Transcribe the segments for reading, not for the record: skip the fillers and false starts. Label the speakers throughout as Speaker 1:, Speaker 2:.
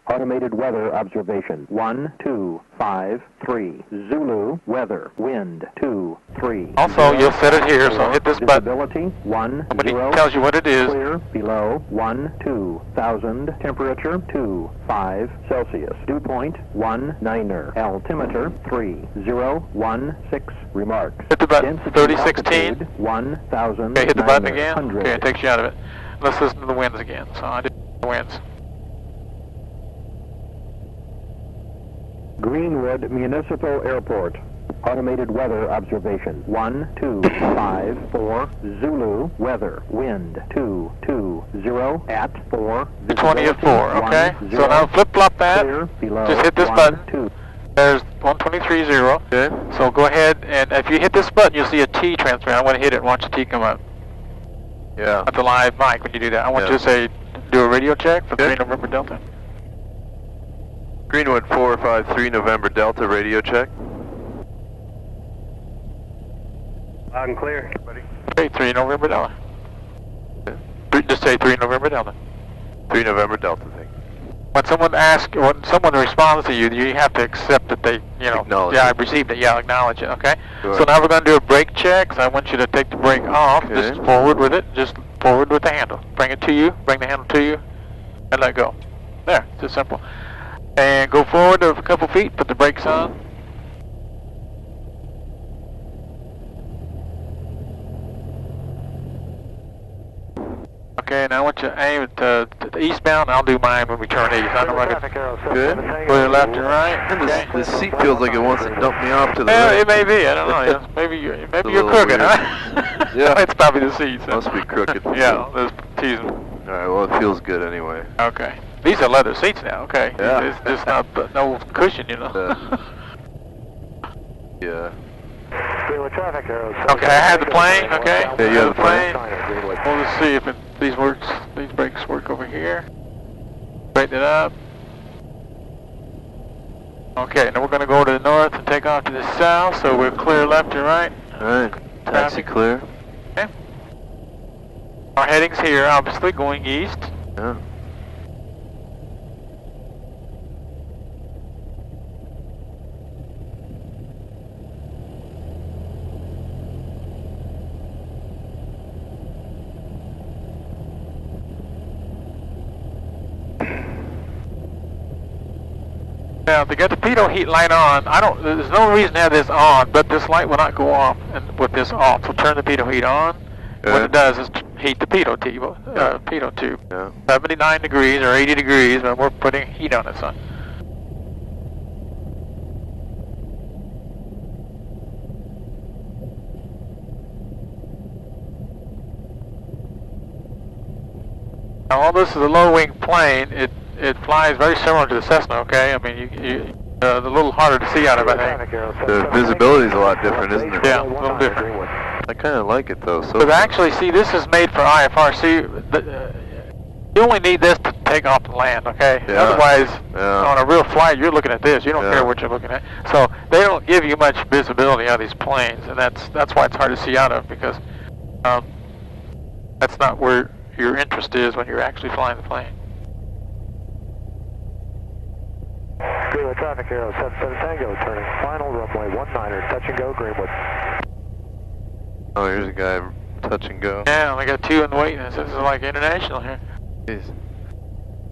Speaker 1: Automated weather observation. 1, 2, 5, 3. Zulu, weather, wind, 2, 3.
Speaker 2: Also, you'll set it here, so hit this button.
Speaker 1: Visibility, 1,
Speaker 2: Somebody
Speaker 1: 0.
Speaker 2: tells you what it is.
Speaker 1: Clear, below, 1, 2, 1000. Temperature, 2, 5 Celsius. Dew point, 1, 9er. Altimeter, 3, 0, 1, 6. Remarks.
Speaker 2: Hit the button.
Speaker 1: Density
Speaker 2: 3016.
Speaker 1: altitude, 1000.
Speaker 2: Okay, hit the button again. Okay, it takes you out of it. Let's listen to the winds again. So I did the winds.
Speaker 1: Greenwood Municipal Airport. Automated weather observation. 1, 2, 5, 4. Zulu, weather, wind, 2, 2, 0. At 4.
Speaker 2: 20 at 4, okay?
Speaker 1: 1,
Speaker 2: So now flip-flop that.
Speaker 1: Clear, below,
Speaker 2: Just hit this
Speaker 1: 1,
Speaker 2: button.
Speaker 1: 2.
Speaker 2: There's 123.0.
Speaker 3: Okay.
Speaker 2: So go ahead, and if you hit this button, you'll see a T transfer. I want to hit it and watch the T come up.
Speaker 3: Yeah.
Speaker 2: At the live mic when you do that. I want you to say, do a radio check for 3 November Delta.
Speaker 3: Greenwood 453 November Delta radio check.
Speaker 4: Loud and clear.
Speaker 2: Okay, 3 November Delta. Just say 3 November Delta.
Speaker 3: 3 November Delta thing.
Speaker 2: When someone asks, when someone responds to you, you have to accept that they, you know,
Speaker 3: Acknowledge
Speaker 2: yeah,
Speaker 3: it.
Speaker 2: I received it, yeah, acknowledge it, okay?
Speaker 3: Sure.
Speaker 2: So now we're going to do a brake check. So I want you to take the brake off,
Speaker 3: Okay.
Speaker 2: just forward with it, just forward with the handle. Bring it to you, bring the handle to you, and let go. There, just simple. And go forward a couple feet, put the brakes on. Okay, now I want you to aim it to the eastbound. I'll do mine when we turn east. I know I can
Speaker 3: Good.
Speaker 2: put it left and right.
Speaker 3: And
Speaker 2: Okay.
Speaker 3: this seat feels like it wants to dump me off to the
Speaker 2: Well,
Speaker 3: right.
Speaker 2: it may be. I don't know. Yeah. Maybe you're
Speaker 3: little
Speaker 2: crooked,
Speaker 3: weird.
Speaker 2: huh?
Speaker 3: Yeah.
Speaker 2: It's probably the seats. Huh?
Speaker 3: Must be crooked.
Speaker 2: Yeah, let's tease them.
Speaker 3: Alright, well it feels good anyway.
Speaker 2: Okay. These are leather seats now. Okay.
Speaker 3: Yeah.
Speaker 2: It's just not no cushion, you know.
Speaker 3: Yeah.
Speaker 4: Greenwood traffic arrows.
Speaker 2: Okay, I have the plane. Okay.
Speaker 3: Yeah, you have the plane.
Speaker 2: Well, let's see if these works. These brakes work over here. Straighten it up. Okay, now we're going to go to the north and take off to the south, so we're clear left and right.
Speaker 3: Alright. Taxi clear.
Speaker 2: Okay. Our heading's here, obviously, going east.
Speaker 3: Yeah.
Speaker 2: Now, to get the pitot heat light on, there's no reason to have this on, but this light will not go off and with this off. So turn the pitot heat on. What it does is heat the pitot tube.
Speaker 3: Yeah.
Speaker 2: 79 degrees or 80 degrees, but we're putting heat on it, son. Now, all this is a low-wing plane. It flies very similar to the Cessna, okay? I mean, a little harder to see out of it, I think.
Speaker 3: The visibility is a lot different, isn't it?
Speaker 2: Yeah, a little different.
Speaker 3: I kind of like it though. So
Speaker 2: But actually, see, this is made for IFRC. You only need this to take off and land, okay?
Speaker 3: Yeah.
Speaker 2: Otherwise,
Speaker 3: Yeah.
Speaker 2: on a real flight, you're looking at this. You don't
Speaker 3: Yeah.
Speaker 2: care what you're looking at. So they don't give you much visibility out of these planes, and that's why it's hard to see out of, because that's not where your interest is when you're actually flying the plane.
Speaker 4: Greenwood traffic arrow 77 Tango turning final runway 19er, touch and go Greenwood.
Speaker 3: oh, here's a guy touch and go.
Speaker 2: Yeah, I got 2 in the waiting. This is like international here.
Speaker 3: Jeez.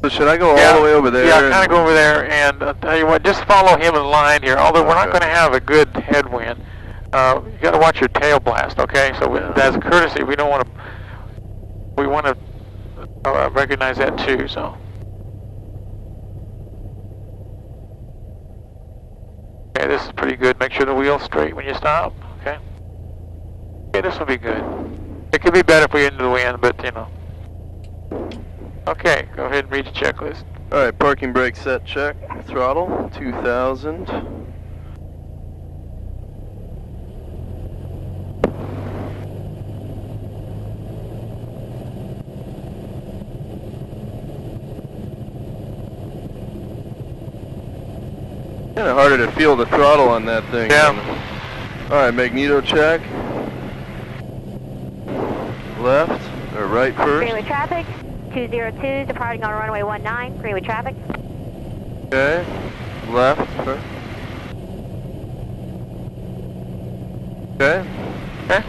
Speaker 3: So should I go all the way over there?
Speaker 2: Yeah, kind of go over there, and tell you what, just follow him in line here. Although we're not going to have a good headwind, you got to watch your tail blast, okay? So as a courtesy, we don't want to. We want to recognize that too. So. Okay, this is pretty good. Make sure the wheel's straight when you stop. Okay. Okay, this will be good. It could be better if we get into the wind, but you know. Okay, go ahead and read your checklist.
Speaker 3: Alright, parking brake set check. Throttle, 2000. Kind of harder to feel the throttle on that thing.
Speaker 2: Yeah.
Speaker 3: Alright, magneto check. Left or right first?
Speaker 5: Greenwood traffic, 202, departing on runway 19, Greenwood traffic.
Speaker 3: Okay. Left. First. Okay.
Speaker 2: Okay.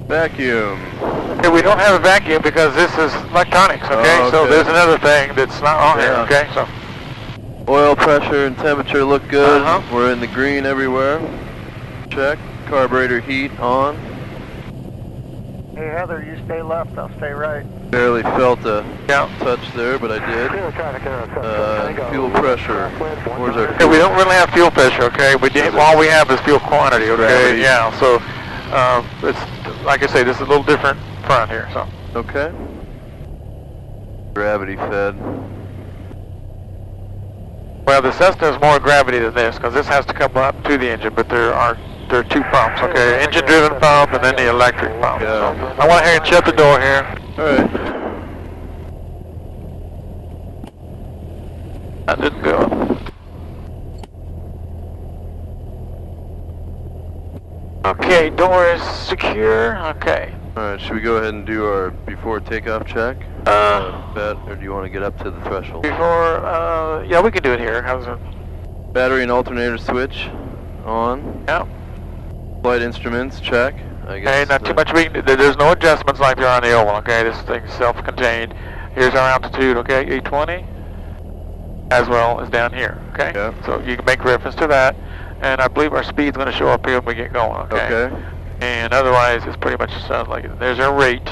Speaker 3: Vacuum.
Speaker 2: Okay, we don't have a vacuum because this is electronics, okay?
Speaker 3: Oh,
Speaker 2: So
Speaker 3: okay.
Speaker 2: there's another thing that's not on here,
Speaker 3: Yeah.
Speaker 2: okay? So
Speaker 3: Oil pressure and temperature look good.
Speaker 2: Uh-huh.
Speaker 3: We're in the green everywhere. Check. Carburetor heat on.
Speaker 4: Hey Heather, you stay left, I'll stay right.
Speaker 3: Barely felt a
Speaker 2: yeah.
Speaker 3: touch there, but I did.
Speaker 4: Clear traffic arrow,
Speaker 3: Fuel pressure. Where's our
Speaker 2: Okay, we don't really have fuel pressure, okay? All we have is fuel quantity, okay?
Speaker 3: Gravity.
Speaker 2: Yeah, so it's, like I say, this is a little different front here, so.
Speaker 3: Okay. Gravity fed.
Speaker 2: Well, the Cessna is more gravity than this, because this has to come up to the engine, but there are two pumps, okay? Engine-driven pump and then the electric pump.
Speaker 3: Yeah.
Speaker 2: So I want to hear you shut the door here.
Speaker 3: Alright.
Speaker 2: That didn't go. Okay, door is secure. Okay.
Speaker 3: Alright, should we go ahead and do our before takeoff check? Bet, or do you want to get up to the threshold?
Speaker 2: Before, yeah, we can do it here. How's it?
Speaker 3: Battery and alternator switch on.
Speaker 2: Yeah.
Speaker 3: Flight instruments check. I guess.
Speaker 2: Okay, not too much. There's no adjustments like there are on the oval. Okay, this thing's self-contained. Here's our altitude. Okay, 820, as well as down here. Okay.
Speaker 3: Yeah.
Speaker 2: So you can make reference to that, and I believe our speed's going to show up here when we get going. Okay.
Speaker 3: Okay.
Speaker 2: And otherwise, it's pretty much sounds like there's our rate.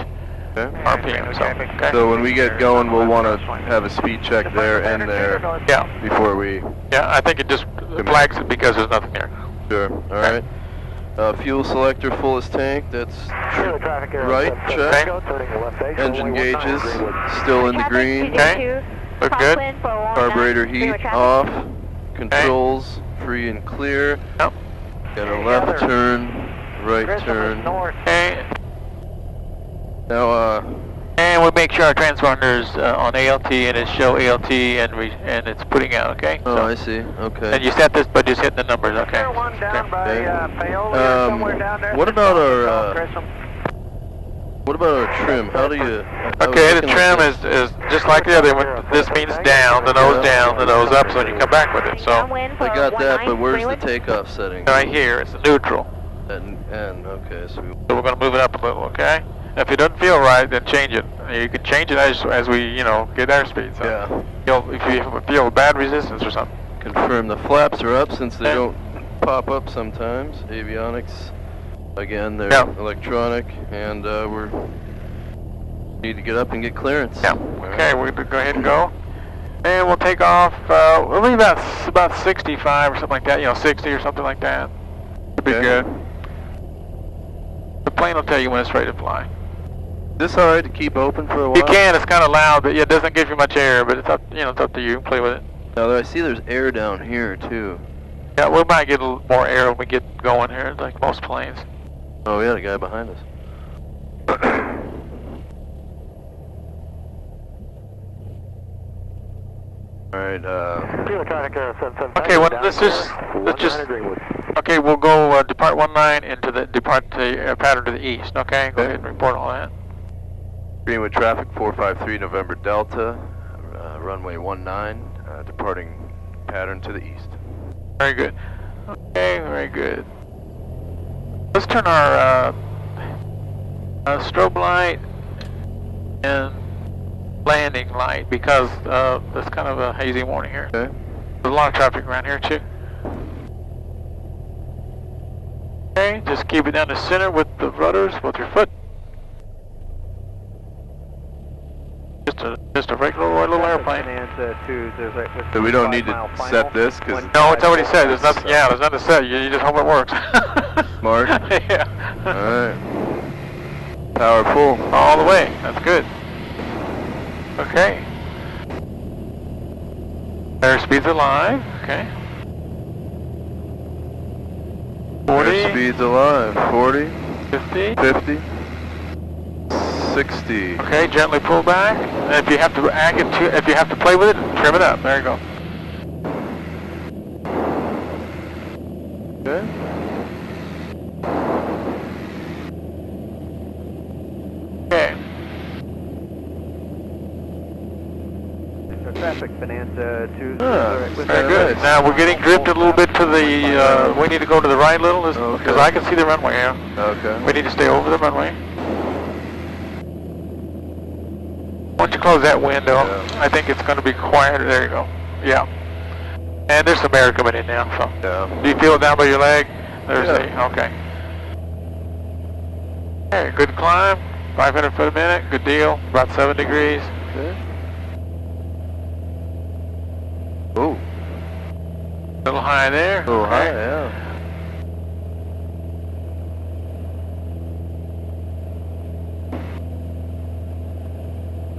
Speaker 3: Okay.
Speaker 2: RPM. So, okay.
Speaker 3: So when we get going, we'll want to have a speed check there and there
Speaker 2: Yeah.
Speaker 3: before we.
Speaker 2: Yeah, I think it just flags it because there's nothing there.
Speaker 3: Sure. All right. Fuel selector fullest tank. That's right. Check. Engine gauges still in the green.
Speaker 2: Okay. Look good.
Speaker 3: Carburetor heat off. Controls free and clear.
Speaker 2: Yep.
Speaker 3: Got a left turn, right turn.
Speaker 2: Okay.
Speaker 3: Now,
Speaker 2: And we make sure our transponders on ALT and it show ALT and it's putting out. Okay.
Speaker 3: oh,
Speaker 2: So-
Speaker 3: I see. Okay.
Speaker 2: And you set this by just hitting the numbers. Okay.
Speaker 3: What about our trim? How do you?
Speaker 2: Okay, the trim is just like the other one. This means down, the nose up, so when you come back with it. So
Speaker 3: I got that, but where's the takeoff setting?
Speaker 2: right here, it's neutral.
Speaker 3: And okay, so
Speaker 2: So we're going to move it up a little, okay? If it doesn't feel right, then change it. You can change it as we, get airspeed. So
Speaker 3: yeah.
Speaker 2: if you feel bad resistance or something.
Speaker 3: Confirm the flaps are up since they don't pop up sometimes. Avionics, again, they're electronic, and we're need to get up and get clearance.
Speaker 2: Yeah. Okay, we're going to go ahead and go. And we'll take off, we'll be about 65 or something like that, 60 or something like that. Should be good. The plane will tell you when it's ready to fly.
Speaker 3: Is this alright to keep open for a while?
Speaker 2: You can, it's kind of loud, but yeah, it doesn't give you much air, but it's up, it's up to you. Play with it.
Speaker 3: Now, I see there's air down here, too.
Speaker 2: Yeah, we might get a little more air when we get going here, like most planes.
Speaker 3: Oh, yeah, the guy behind us. Alright,
Speaker 2: okay, well, let's just, okay, we'll go depart 19 into the pattern to the east, okay? Go ahead and report all that.
Speaker 3: Greenwood traffic 453 November Delta, runway 19, departing pattern to the east.
Speaker 2: Very good. Okay, very good. Let's turn our strobe light and landing light because it's kind of a hazy morning here.
Speaker 3: Okay.
Speaker 2: There's a lot of traffic around here too. Okay, just keep it down the center with the rudders with your foot. Just a regular little airplane.
Speaker 3: So we don't need to set this because
Speaker 2: No, it's already set. There's nothing. Yeah, there's nothing to set. You just hope it works.
Speaker 3: Smart.
Speaker 2: Yeah.
Speaker 3: All right. Power full.
Speaker 2: All the way. That's good. Okay. Airspeed's alive. Okay. 40.
Speaker 3: Speed's alive. 40.
Speaker 2: 50.
Speaker 3: 50. 60.
Speaker 2: Okay, gently pull back. And if you have to if you have to play with it, trim it up. There you go.
Speaker 3: Okay.
Speaker 2: Okay.
Speaker 4: Traffic Bonanza 2.
Speaker 2: Very good.
Speaker 3: Nice.
Speaker 2: Now we're getting drifted a little bit to the, we need to go to the right a little, because I can see the runway here.
Speaker 3: Okay.
Speaker 2: We need to stay over the runway. Once you close that window, I think it's going to be quieter. There you go. Yeah. And there's some air coming in now, so.
Speaker 3: Yeah.
Speaker 2: Do you feel it down by your leg? There's okay. Okay, good climb. 500 foot a minute, good deal. About 7 degrees.
Speaker 3: Okay. Oh.
Speaker 2: A little high there.
Speaker 3: A little high, yeah.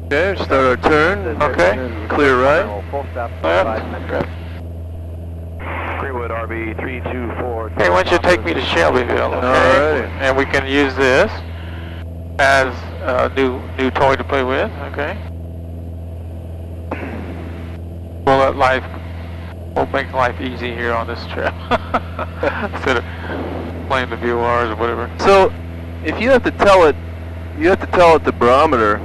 Speaker 3: Okay, start our turn.
Speaker 2: Okay.
Speaker 3: Clear right.
Speaker 4: Full stop.
Speaker 2: Left.
Speaker 4: Greenwood RB 324.
Speaker 2: Okay, why don't you take me to Shelbyville, okay?
Speaker 3: Alright.
Speaker 2: And we can use this as a new toy to play with, okay? We'll make life easy here on this trip. Instead of playing the VORs or whatever.
Speaker 3: So, if you have to tell it, the barometer.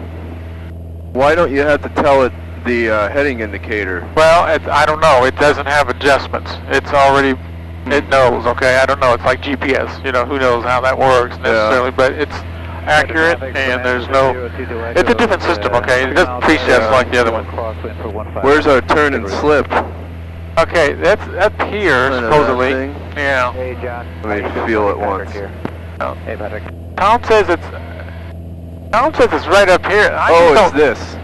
Speaker 3: Why don't you have to tell it the heading indicator?
Speaker 2: Well, I don't know. It doesn't have adjustments. It's already, it knows, okay? I don't know. It's like GPS. You know, who knows how that works necessarily, but it's accurate and there's no, it's a different system, okay? It doesn't preset like the other one.
Speaker 3: Where's our turn and slip?
Speaker 2: Okay, that's up here, supposedly. Yeah.
Speaker 4: Hey, John.
Speaker 3: Let me feel it once.
Speaker 4: Hey, Patrick.
Speaker 2: Tom says it's right up here.
Speaker 3: Oh, it's this.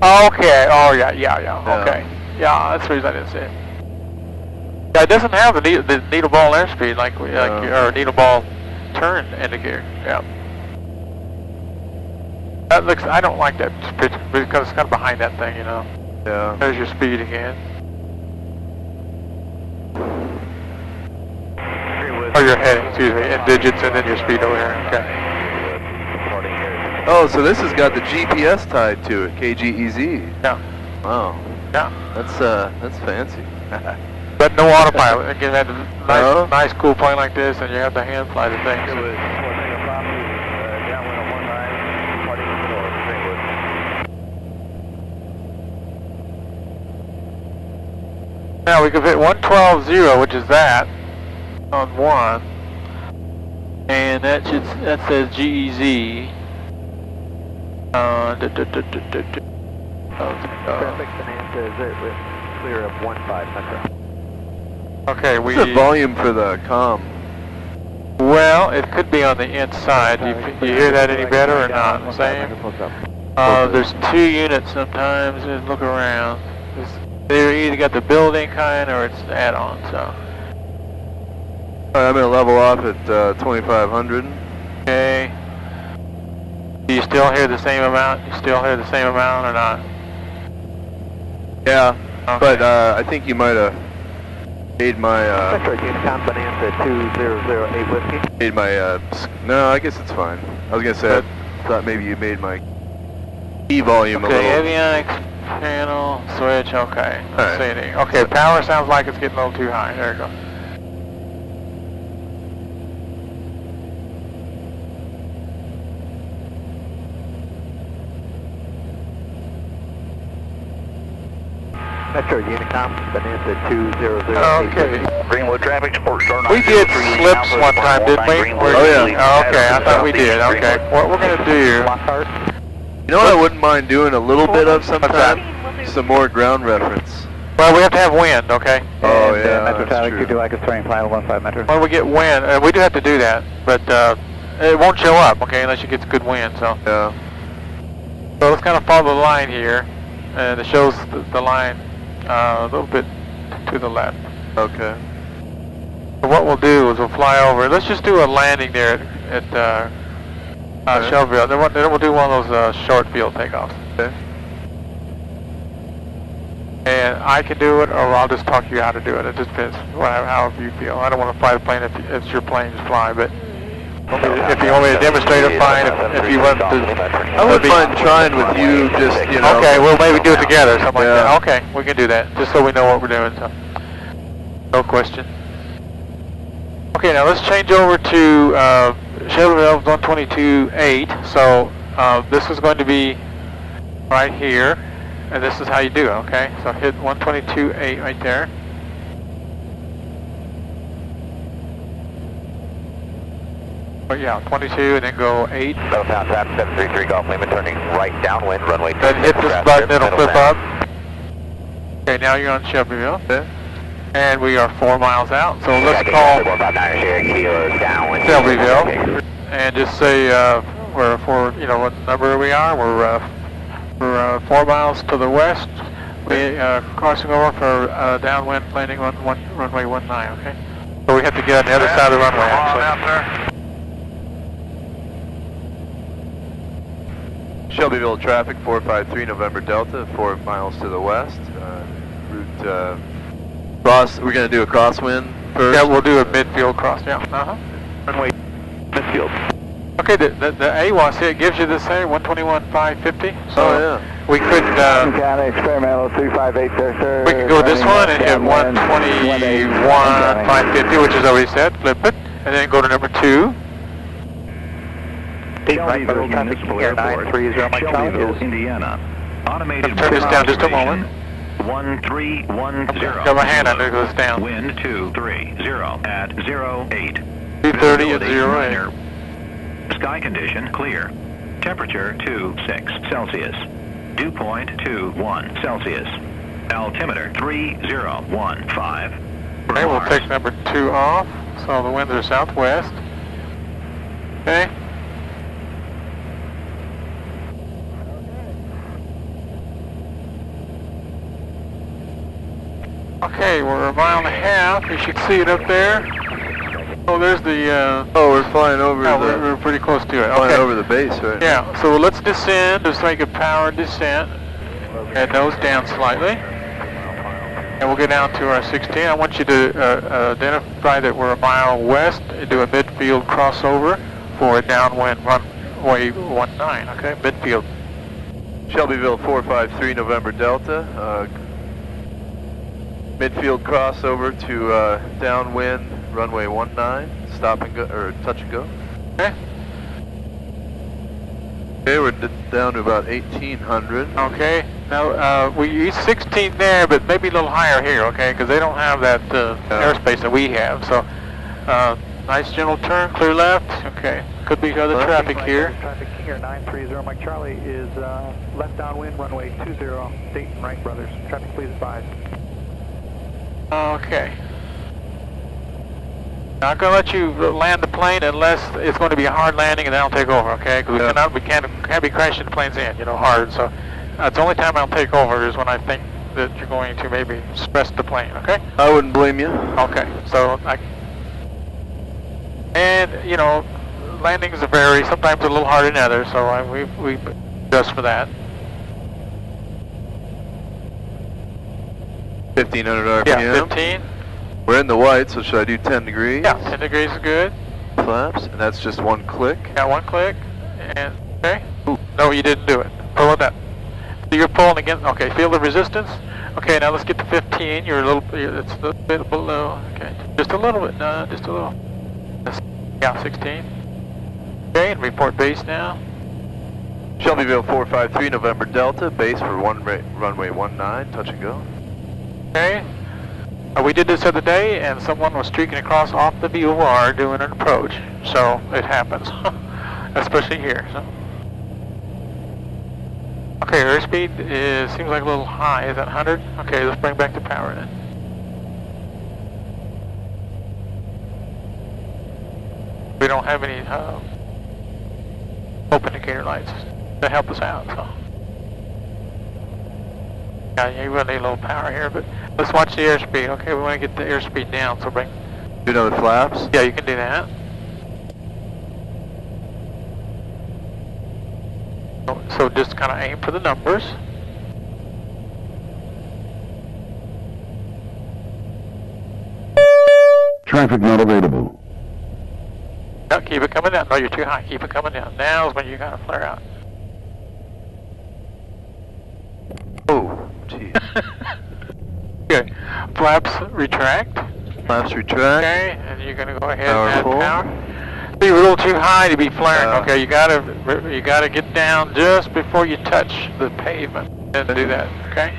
Speaker 2: Okay. Oh, yeah. Okay. Yeah, that's the reason I didn't see it. Yeah, it doesn't have the needle ball airspeed like or needle ball turn indicator. Yeah. That looks. I don't like that picture because it's kind of behind that thing, you know.
Speaker 3: Yeah.
Speaker 2: There's your speed again. Or your heading, excuse me, in digits, and then your speed over here. Okay.
Speaker 3: Oh, so this has got the GPS tied to it, KGEZ.
Speaker 2: Yeah.
Speaker 3: Wow.
Speaker 2: Yeah.
Speaker 3: That's fancy.
Speaker 2: But no autopilot. Again, that's a nice, cool plane like this, and you have to hand fly the thing. Now we can fit 112.0, which is that, on 1, and that says GEZ.
Speaker 4: Traffic Bonanza is clear of 15 Metro.
Speaker 2: Okay,
Speaker 3: What's the volume for the comm?
Speaker 2: Well, it could be on the inside. Do you hear that any better or not? Same? There's 2 units sometimes. Just look around. They either got the building kind or it's add-on, so.
Speaker 3: Alright, I'm going to level off at 2500.
Speaker 2: Okay. Do you still hear the same amount? You still hear the same amount or not?
Speaker 3: Yeah,
Speaker 2: okay.
Speaker 3: But I think you might have made my
Speaker 4: Unicom Bonanza 2008 Whiskey.
Speaker 3: made my no, I guess it's fine. I was gonna say I thought maybe you made my key volume a little.
Speaker 2: Okay, avionics panel switch. Okay, let's see anything. Okay, power sounds like it's getting a little too high. There you go.
Speaker 4: Metro Unicom Bonanza 2008.
Speaker 2: Okay.
Speaker 5: Greenwood traffic support star.
Speaker 2: We did slips one time, didn't we?
Speaker 3: Oh yeah.
Speaker 2: Okay, I thought we did. Okay, what we're gonna do?
Speaker 3: You know what I wouldn't mind doing a little bit of sometime? Some more ground reference.
Speaker 2: Well, we have to have wind, okay?
Speaker 3: Oh yeah,
Speaker 4: Metro
Speaker 3: that's
Speaker 4: Tyler,
Speaker 3: true.
Speaker 4: 22 Icus terrain final 15 Metro.
Speaker 2: When we get wind, we do have to do that, but it won't show up, okay, unless you get good wind. So.
Speaker 3: Yeah.
Speaker 2: So let's kind of follow the line here, and it shows the line a little bit to the left.
Speaker 3: Okay.
Speaker 2: So what we'll do is we'll fly over. Let's just do a landing there at Shelbyville. Then we'll do one of those short field takeoffs.
Speaker 3: Okay.
Speaker 2: And I can do it, or I'll just talk you how to do it. It just depends, however you feel. I don't want to fly the plane if it's your plane to fly, but if you want me to demonstrate it, fine. If you want to,
Speaker 3: I wouldn't mind trying with you, just, you know.
Speaker 2: Okay, we'll maybe do it together, something like that. Okay, we can do that, just so we know what we're doing. So, no question. Okay, now let's change over to Shelbyville 122.8. So this is going to be right here. and this is how you do it, okay? So hit 122.8 right there. But yeah, 22 and then go 8.
Speaker 4: Southbound traffic 733 Golf Lima turning right downwind, runway 26.
Speaker 2: Then hit this button, it'll flip up. Okay, now you're on Shelbyville.
Speaker 3: Okay.
Speaker 2: And we are 4 miles out, so let's call Shelbyville and just say we're what number we are. We're 4 miles to the west. We crossing over for downwind landing on runway 19. Okay, so we have to get on the other side of the runway. Actually.
Speaker 3: Shelbyville traffic 453 November Delta, 4 miles to the west. Route cross. We're going to do a crosswind first.
Speaker 2: Yeah, we'll do a midfield cross. Yeah.
Speaker 4: Runway midfield.
Speaker 2: Okay, the AWAS here gives you this here 121.550. So
Speaker 3: yeah.
Speaker 2: we could
Speaker 4: experimental 358 there, sir.
Speaker 2: We could go this one and hit 121.550, which is already set. Flip it, and then go to number 2.
Speaker 1: Shelbyville Municipal Airport, Shelbyville, Indiana. Automated
Speaker 2: turn this down just a moment.
Speaker 1: 1310.
Speaker 2: Got my hand under it, goes down.
Speaker 1: Wind 230 at 08.
Speaker 2: 230 at 08.
Speaker 1: Sky condition clear. Temperature 26 Celsius. Dew point 21 Celsius. Altimeter 3015.
Speaker 2: Okay, we'll take number 2 off. So the winds are southwest. Okay. Okay, we're a mile and a half. You should see it up there. Oh, there's the.
Speaker 3: Oh, we're flying over.
Speaker 2: No, we're pretty close to it.
Speaker 3: Flying
Speaker 2: Okay.
Speaker 3: over the base, right?
Speaker 2: Yeah. So let's descend. Just make a power descent, and nose down slightly. And we'll get down to our 16. I want you to identify that we're a mile west and do a midfield crossover for a downwind runway 19. Okay, midfield.
Speaker 3: Shelbyville 453 November Delta. Midfield crossover to downwind runway 19. Stop and go, or touch and go.
Speaker 2: Okay.
Speaker 3: Okay, we're down to about 1800.
Speaker 2: Okay. Now we use 16 there, but maybe a little higher here. Okay, because they don't have that airspace that we have. So nice gentle turn, clear left. Okay. Could be other traffic here.
Speaker 4: Traffic here 930 Mike Charlie is left downwind runway 20 Dayton Wright Brothers. Traffic please advise.
Speaker 2: Okay. Not going to let you land the plane unless it's going to be a hard landing, and then I'll take over, okay? Because we can't be crashing the planes in, hard. So that's the only time I'll take over is when I think that you're going to maybe stress the plane, okay?
Speaker 3: I wouldn't blame you.
Speaker 2: Okay. So landings vary. Sometimes a little harder than others. So we adjust for that.
Speaker 3: 1500 RPM.
Speaker 2: Yeah, 15.
Speaker 3: We're in the white, so should I do 10 degrees?
Speaker 2: Yeah, 10 degrees is good.
Speaker 3: Flaps, and that's just one click.
Speaker 2: Got one click, and okay. Ooh. No, you didn't do it. Pull it up. So you're pulling again. Okay, feel the resistance. Okay, now let's get to 15. You're a little. It's a bit below. Okay, just a little bit. No, just a little. Yeah, 16. Okay, and report base now.
Speaker 3: Shelbyville 453 November Delta, base for runway 19. Touch and go.
Speaker 2: Okay. We did this the other day, and someone was streaking across off the VOR doing an approach. So it happens, especially here. So. Okay, airspeed seems like a little high. Is that 100? Okay, let's bring back the power then. We don't have any hope indicator lights to help us out. So. Yeah, you really need a little power here, but let's watch the airspeed. Okay, we want to get the airspeed down, so bring.
Speaker 3: Do another flaps?
Speaker 2: Yeah, you can do that. So just kind of aim for the numbers.
Speaker 5: Traffic not available.
Speaker 2: No, keep it coming down. No, you're too high. Keep it coming down. Now is when you gotta flare out.
Speaker 3: Oh, geez.
Speaker 2: Okay. Flaps retract.
Speaker 3: Flaps retract.
Speaker 2: Okay, and you're gonna go ahead
Speaker 3: Power
Speaker 2: and add
Speaker 3: full.
Speaker 2: power. So you're a little too high to be flaring. Okay, you gotta get down just before you touch the pavement. and do that, okay?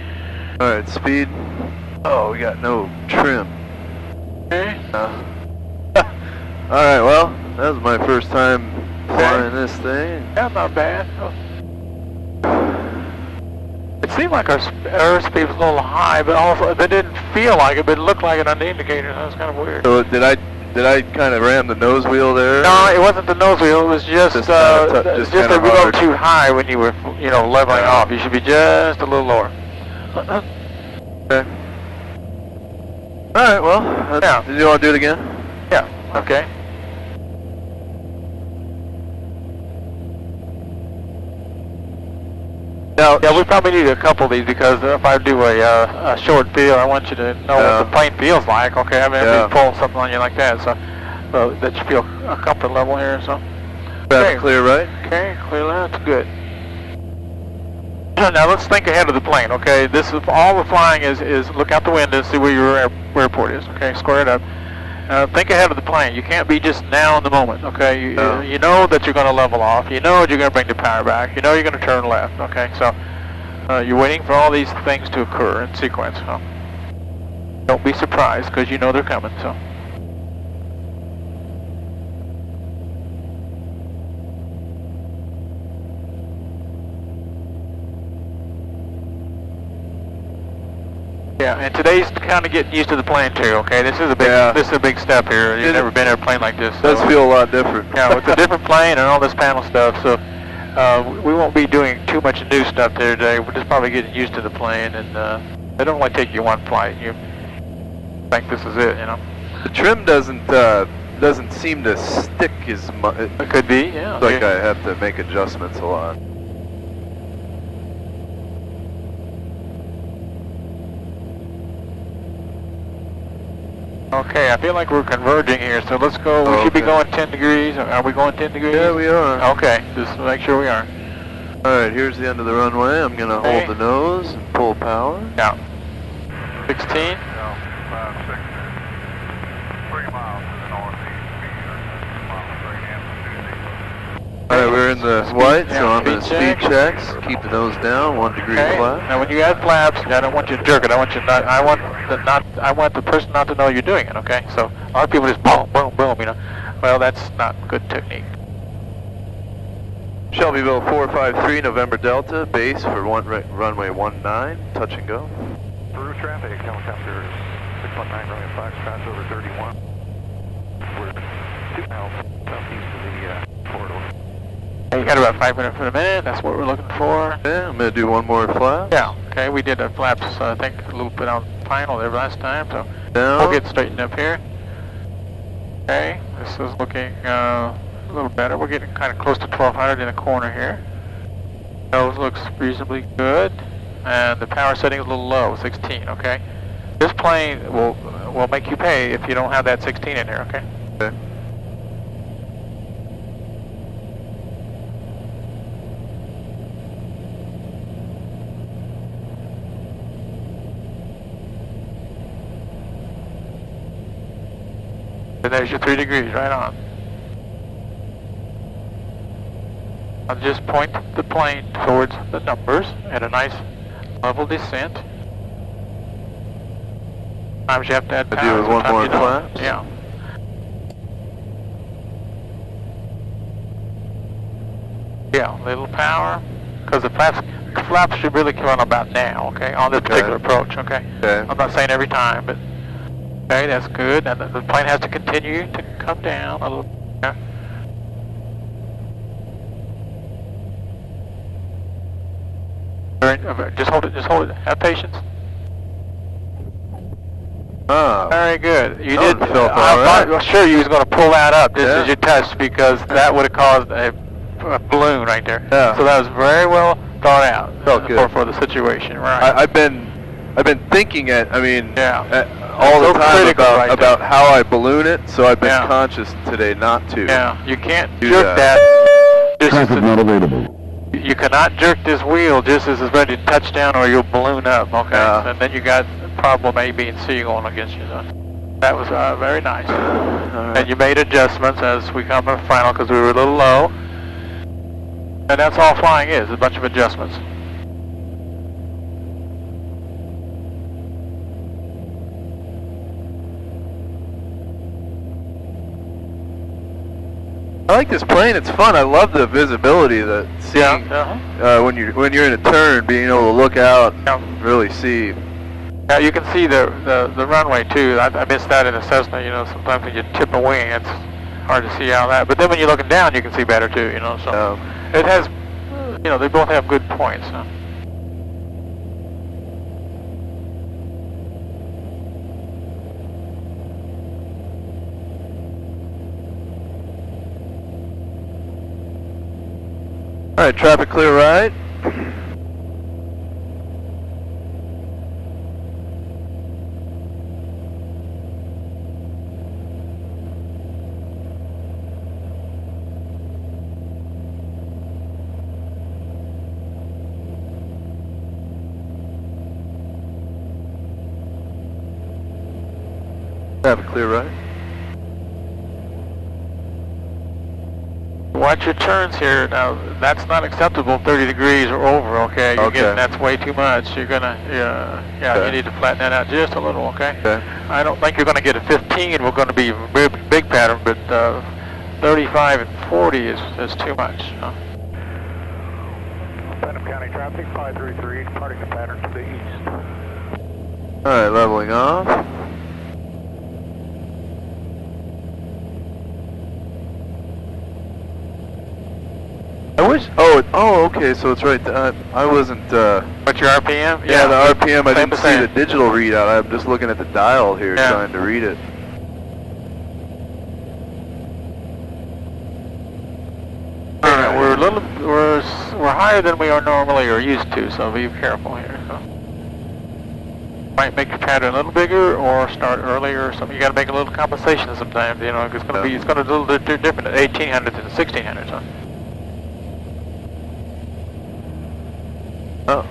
Speaker 3: Alright, speed. Oh, we got no trim.
Speaker 2: Okay.
Speaker 3: Alright, well, that was my first time flying this thing.
Speaker 2: Yeah, not bad. It seemed like our airspeed was a little high, but also they didn't feel like it, but it looked like it on the indicator. That was kind of weird.
Speaker 3: So did I kind of ram the nose wheel there?
Speaker 2: No, it wasn't the nose wheel. It was just a little too high when you were, leveling off. You should be just a little lower.
Speaker 3: Okay. All right. Well, do you want to do it again?
Speaker 2: Yeah. Okay.
Speaker 3: Now,
Speaker 2: yeah, we probably need a couple of these because if I do a short field, I want you to know what the plane feels like. Okay, I mean, if we pull something on you like that, so that you feel a comfort level here. So.
Speaker 3: That's clear, right?
Speaker 2: Okay, clear. That's good. Now let's think ahead of the plane. Okay, this is all the flying is look out the window and see where your airport is. Okay, square it up. Think ahead of the plane. You can't be just now in the moment. Okay, you know that you're going to level off. You know you're going to bring the power back. You know you're going to turn left. Okay, so you're waiting for all these things to occur in sequence. So don't be surprised because you know they're coming. So. Yeah, and today's kind of getting used to the plane too. Okay, this is a big step here. You've never been in a plane like this. So.
Speaker 3: Does feel a lot different.
Speaker 2: Yeah, with a different plane and all this panel stuff. So we won't be doing too much new stuff there today. We're just probably getting used to the plane, and they don't only take you one flight. You think this is it,
Speaker 3: The trim doesn't seem to stick as much.
Speaker 2: It could be, yeah.
Speaker 3: Like I have to make adjustments a lot.
Speaker 2: Okay, I feel like we're converging here, so let's go. We should be going 10 degrees. Are we going 10 degrees?
Speaker 3: Yeah, we are.
Speaker 2: Okay, just make sure we are.
Speaker 3: Alright, here's the end of the runway. I'm going to hold the nose and pull power.
Speaker 2: Yeah. 16?
Speaker 6: No, 3 miles to the northeast.
Speaker 3: Alright, we're in the white, so I'm going to speed checks. Keep the nose down, 1 degree flat.
Speaker 2: Now when you add flaps, I don't want you to jerk it. I want you not. I want the person not to know you're doing it. Okay. So a lot of people just boom, boom, boom. Well, that's not good technique.
Speaker 3: Shelbyville 453, November Delta, base for runway 19, touch and go.
Speaker 6: Through traffic, helicopter 619, runway 5, pass over 31. We're 2 miles southeast of the corridor.
Speaker 2: You got about 5 minutes for the minute. That's what we're looking for.
Speaker 3: Yeah, I'm going to do 1 more flap.
Speaker 2: Yeah. Okay, we did a flaps, I think, a little bit on final there last time, so
Speaker 3: down.
Speaker 2: We'll get straightened up here. Okay, this is looking a little better. We're getting kind of close to 1200 in the corner here. Nose looks reasonably good, and the power setting is a little low, 16. Okay, this plane will make you pay if you don't have that 16 in there. Okay.
Speaker 3: Okay.
Speaker 2: And there's your 3 degrees, right on. I'll just point the plane towards the numbers at a nice level descent. Sometimes you have to add power.
Speaker 3: Do 1 more flap?
Speaker 2: Yeah. Yeah, little power, because the flaps should really come on about now, okay, on this particular approach, okay? I'm not saying every time, but okay, that's good. And the plane has to continue to come down a little. Yeah. Just hold it. Have patience.
Speaker 3: Oh.
Speaker 2: Very good. You did.
Speaker 3: I thought
Speaker 2: sure you was going to pull that up just as you touched, because that would have caused a balloon right there.
Speaker 3: Yeah.
Speaker 2: So that was very well thought out for the situation. Right.
Speaker 3: I've been thinking all the time about how I balloon it, so I've been conscious today not to.
Speaker 2: Yeah, you can't jerk that.
Speaker 5: Traffic not available.
Speaker 2: You cannot jerk this wheel just as it's ready to touch down, or you'll balloon up. Okay, and then you got problem A, B, and C going against you. So that was very nice. And you made adjustments as we come to the final because we were a little low. And that's all flying is, a bunch of adjustments.
Speaker 3: I like this plane. It's fun. I love the visibility that seeing when you're in a turn, being able to look out, and really see.
Speaker 2: Yeah, you can see the runway too. I missed that in the Cessna. You know, sometimes when you tip a wing, it's hard to see all that. But then when you're looking down, you can see better too. You know, so it has. You know, they both have good points. Huh?
Speaker 3: All right, traffic clear right. Traffic clear right.
Speaker 2: Watch your turns here. Now, that's not acceptable, 30 degrees or over, okay? You're getting, that's way too much. You're gonna, you need to flatten that out just a little, okay? I don't think you're gonna get a 15. We're gonna be a big pattern, but 35 and 40 is too much. Huh?
Speaker 4: Putnam County traffic, 533, departing the pattern to the east.
Speaker 3: All right, leveling off. I wish. Oh, okay. So it's right. I wasn't.
Speaker 2: What's your RPM?
Speaker 3: Yeah, the RPM. I didn't see the digital readout. I'm just looking at the dial here, trying to read it.
Speaker 2: We're higher than we are normally or used to, so be careful here. So. Might make your pattern a little bigger or start earlier or something. You got to make a little compensation sometimes. You know, it's going to be a little bit different at 1800s and 1600s. Huh?
Speaker 3: Oh.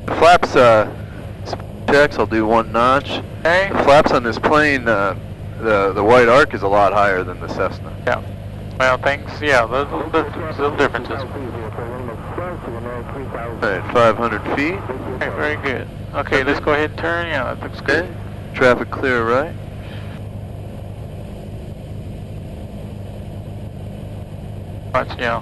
Speaker 3: The flaps, checks, I'll do one notch.
Speaker 2: Okay.
Speaker 3: The flaps on this plane, the white arc is a lot higher than the Cessna.
Speaker 2: Yeah. Well, things, there's little differences.
Speaker 3: Alright, 500 feet.
Speaker 2: Okay, very good. Okay, let's go ahead and turn. Yeah, that looks good.
Speaker 3: Traffic clear right.
Speaker 2: Watch,
Speaker 3: I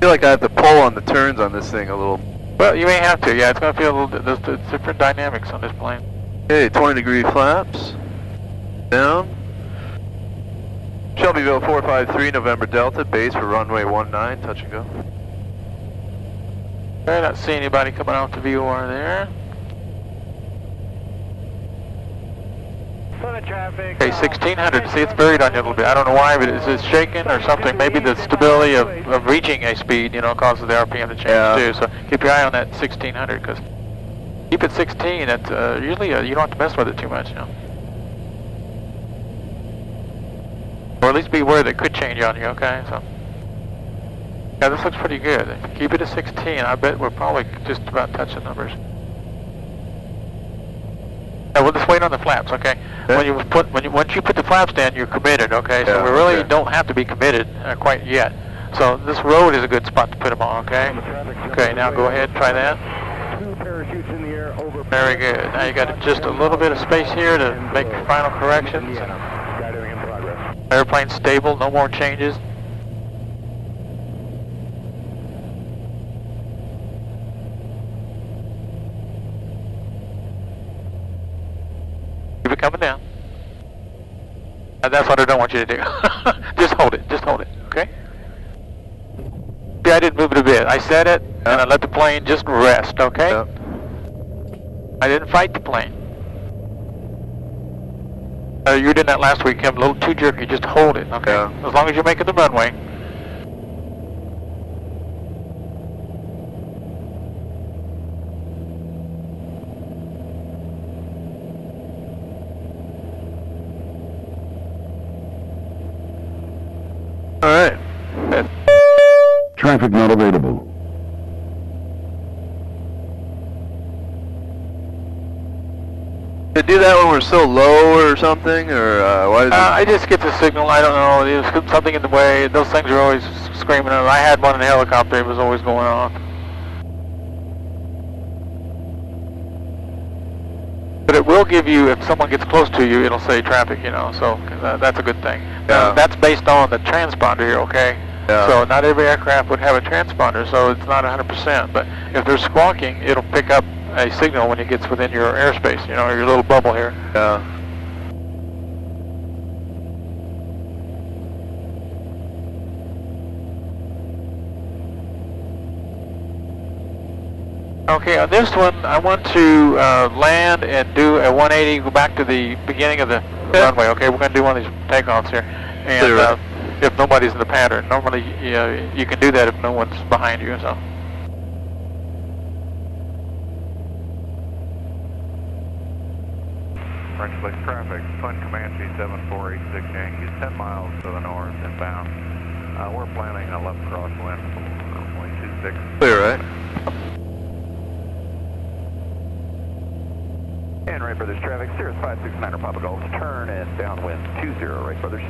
Speaker 3: feel like I have to pull on the turns on this thing a little.
Speaker 2: Well, you may have to. Yeah, it's going to feel a little. There's different dynamics on this plane.
Speaker 3: Okay, 20-degree flaps. Down. Shelbyville 453, November Delta, base for runway 19, touch and go.
Speaker 2: Okay, not seeing anybody coming off the VOR there. Okay, 1600. See, it's buried on you a little bit. I don't know why, but is it shaking or something? Maybe the stability of reaching a speed, causes the RPM to change too. So keep your eye on that 1600, because keep it 16. That's usually you don't have to mess with it too much, Or at least be aware that it could change on you. Okay, so. Yeah, this looks pretty good. Keep it at 16. I bet we're probably just about touching numbers. Yeah, we'll just wait on the flaps, okay? Once you put the flaps down, you're committed, okay? So we really don't have to be committed quite yet. So this road is a good spot to put them on, okay? Okay, now go ahead, try that. Very good. Now you got just a little bit of space here to make your final corrections. Airplane stable, no more changes. Keep it coming down. And that's what I don't want you to do. Just hold it, okay? See, I didn't move it a bit. I set it, and I let the plane just rest, okay? I didn't fight the plane. You did that last week, Kim, a little too jerky. Just hold it, okay? As long as you're making the runway.
Speaker 3: All right.
Speaker 5: Traffic not available.
Speaker 3: They do that when we're so low or something, or why?
Speaker 2: I just get the signal. I don't know. There's something in the way. Those things are always screaming. I had one in the helicopter. It was always going off. But it will give you, if someone gets close to you, it'll say traffic, you know, so that's a good thing.
Speaker 3: Yeah.
Speaker 2: That's based on the transponder here, okay?
Speaker 3: Yeah.
Speaker 2: So not every aircraft would have a transponder, so it's not 100%. But if they're squawking, it'll pick up a signal when it gets within your airspace, you know, your little bubble here.
Speaker 3: Yeah.
Speaker 2: Okay, on this one, I want to land and do a 180, go back to the beginning of the runway, okay? We're going to do one of these takeoffs here. And if nobody's in the pattern, normally you can do that if no one's behind you, so.
Speaker 6: French Lake traffic, Twin Comanche 7486 Yankees, 10 miles to the north inbound. We're planning a left crosswind for 0.26.
Speaker 3: Clear, right?
Speaker 6: And right brothers traffic, Cirrus 569 Papa Golf, turn and downwind 20, right brothers.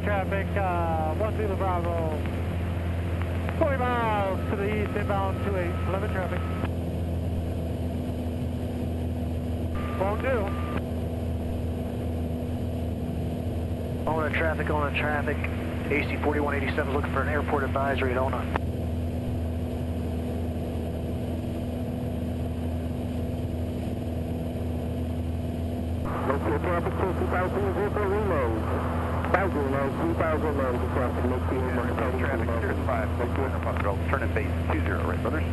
Speaker 4: Traffic, 10 Bravo, 40 miles to the east, inbound 28, 11 traffic. Won't do. On traffic, AC 4187 looking for an airport advisory at Ona.
Speaker 1: Local traffic, 2000 for reload. 2009, 2009, traffic,
Speaker 6: Traffic, Cirrus 569 Papa Golf, turn and base 20, right brothers.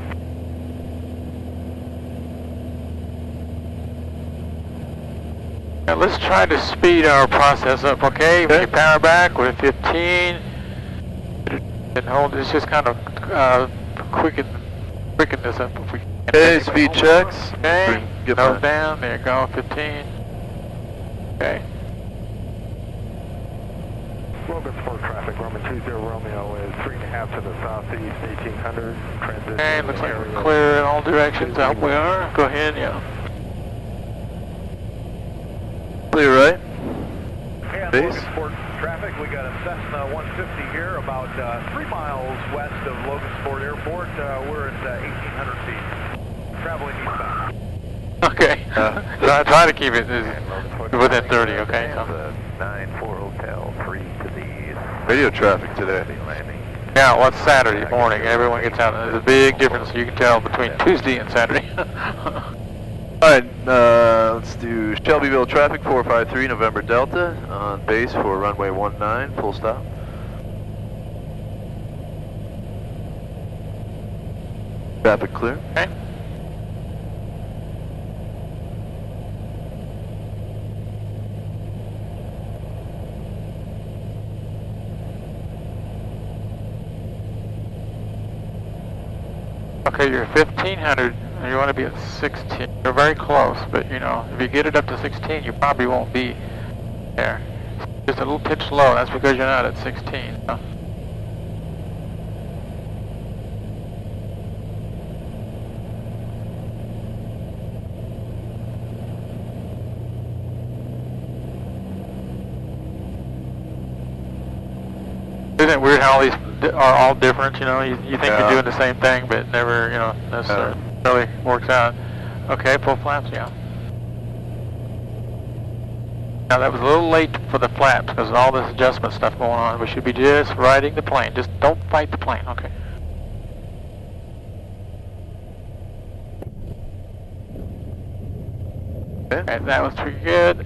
Speaker 2: Now let's try to speed our process up, okay? When you power back with 15, and hold, it's just kind of quicken this up if we can.
Speaker 3: Okay, speed checks.
Speaker 2: Okay,
Speaker 3: Get
Speaker 2: nose down, there you go, 15. Okay.
Speaker 6: Logan Sport traffic, Roman 20 Romeo is 3.5 to the southeast, 1800, transition.
Speaker 2: Okay, looks like we're clear in all directions. I hope we are. Go ahead, yeah.
Speaker 3: Clear, right?
Speaker 6: And
Speaker 3: Base.
Speaker 6: Logan Sport traffic, we got a Cessna 150 here, about 3 miles west of Logan Sport Airport. We're at 1,800 feet, traveling eastbound.
Speaker 2: Okay. Try to keep it within 30, okay? So.
Speaker 6: 94 Hotel, 3 to the
Speaker 3: Radio traffic today.
Speaker 6: landing.
Speaker 2: Yeah, well, it's Saturday morning. Everyone gets out. There's a big difference you can tell between Tuesday and Saturday.
Speaker 3: Alright, let's do Shelbyville traffic 453 November Delta on base for runway 19, full stop. Traffic clear.
Speaker 2: Okay. Okay, you're 1500, and you want to be at 16. You're very close, but you know, if you get it up to 16, you probably won't be there. Just a little pitch low, that's because you're not at 16. So. Isn't it weird how all these are all different, you know? You think you're doing the same thing, but it never, you know, necessarily works out. Okay, full flaps, yeah. Now that was a little late for the flaps because of all this adjustment stuff going on. We should be just riding the plane. Just don't fight the plane, okay? Okay, that was pretty good.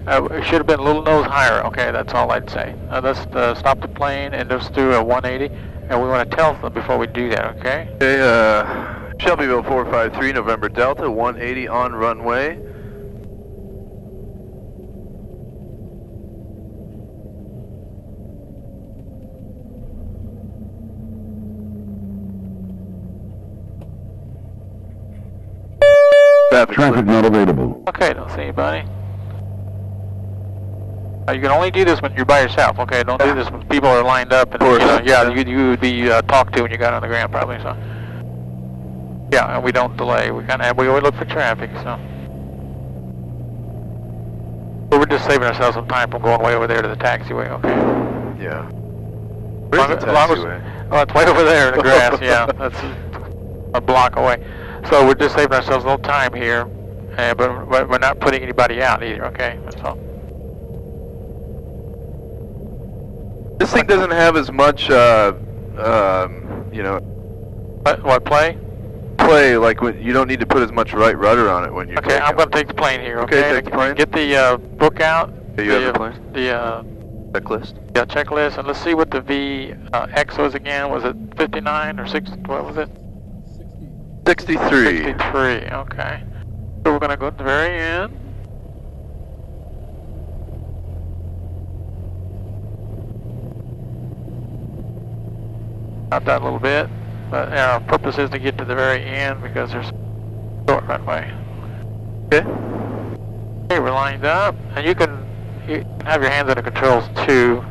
Speaker 2: It should have been a little nose higher, okay, that's all I'd say. Let's stop the plane and just do a 180, and we want to tell them before we do that, okay?
Speaker 3: Okay, Shelbyville 453 November Delta, 180 on runway.
Speaker 5: Traffic not available.
Speaker 2: Okay, don't see anybody. You can only do this when you're by yourself, okay? Don't do this when people are lined up. And, you would be talked to when you got on the ground, probably. So, yeah, and we don't delay. We always look for traffic. So, but we're just saving ourselves some time from going way over there to the taxiway, okay?
Speaker 3: Yeah. Where's the taxiway?
Speaker 2: Oh, it's way over there in the grass. Yeah, that's a block away. So we're just saving ourselves a little time here, but we're not putting anybody out either, okay? That's all.
Speaker 3: This thing doesn't have as much, you know...
Speaker 2: What, play?
Speaker 3: Play, like when you don't need to put as much right rudder on it when you're
Speaker 2: Okay, I'm going to take the plane here, okay?
Speaker 3: Okay, take the plane.
Speaker 2: Get the book out.
Speaker 3: Okay, you have the plane?
Speaker 2: The
Speaker 3: checklist?
Speaker 2: Yeah, checklist, and let's see what the VX was again. Was it 59 or 60? What was it?
Speaker 3: 63.
Speaker 2: 63, okay. So we're going to go to the very end. Out that a little bit, but our purpose is to get to the very end because there's a short runway.
Speaker 3: Okay.
Speaker 2: Okay, we're lined up, and you can have your hands on the controls too.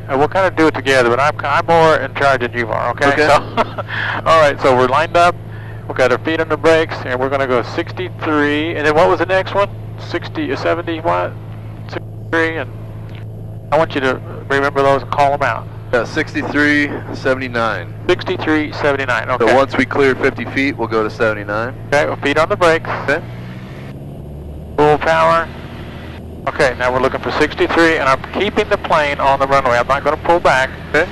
Speaker 2: And we'll kind of do it together, but I'm more in charge than you are, okay?
Speaker 3: Okay.
Speaker 2: So, all right, so we're lined up. We've got our feet on the brakes, and we're going to go 63. And then what was the next one? 70 what? 63, and I want you to remember those and call them out.
Speaker 3: 63, 79.
Speaker 2: 63, 79, okay.
Speaker 3: So once we clear 50 feet, we'll go to 79.
Speaker 2: Okay, well, feet on the brakes.
Speaker 3: Okay.
Speaker 2: Full power. Okay, now we're looking for 63, and I'm keeping the plane on the runway. I'm not going to pull back.
Speaker 3: Okay.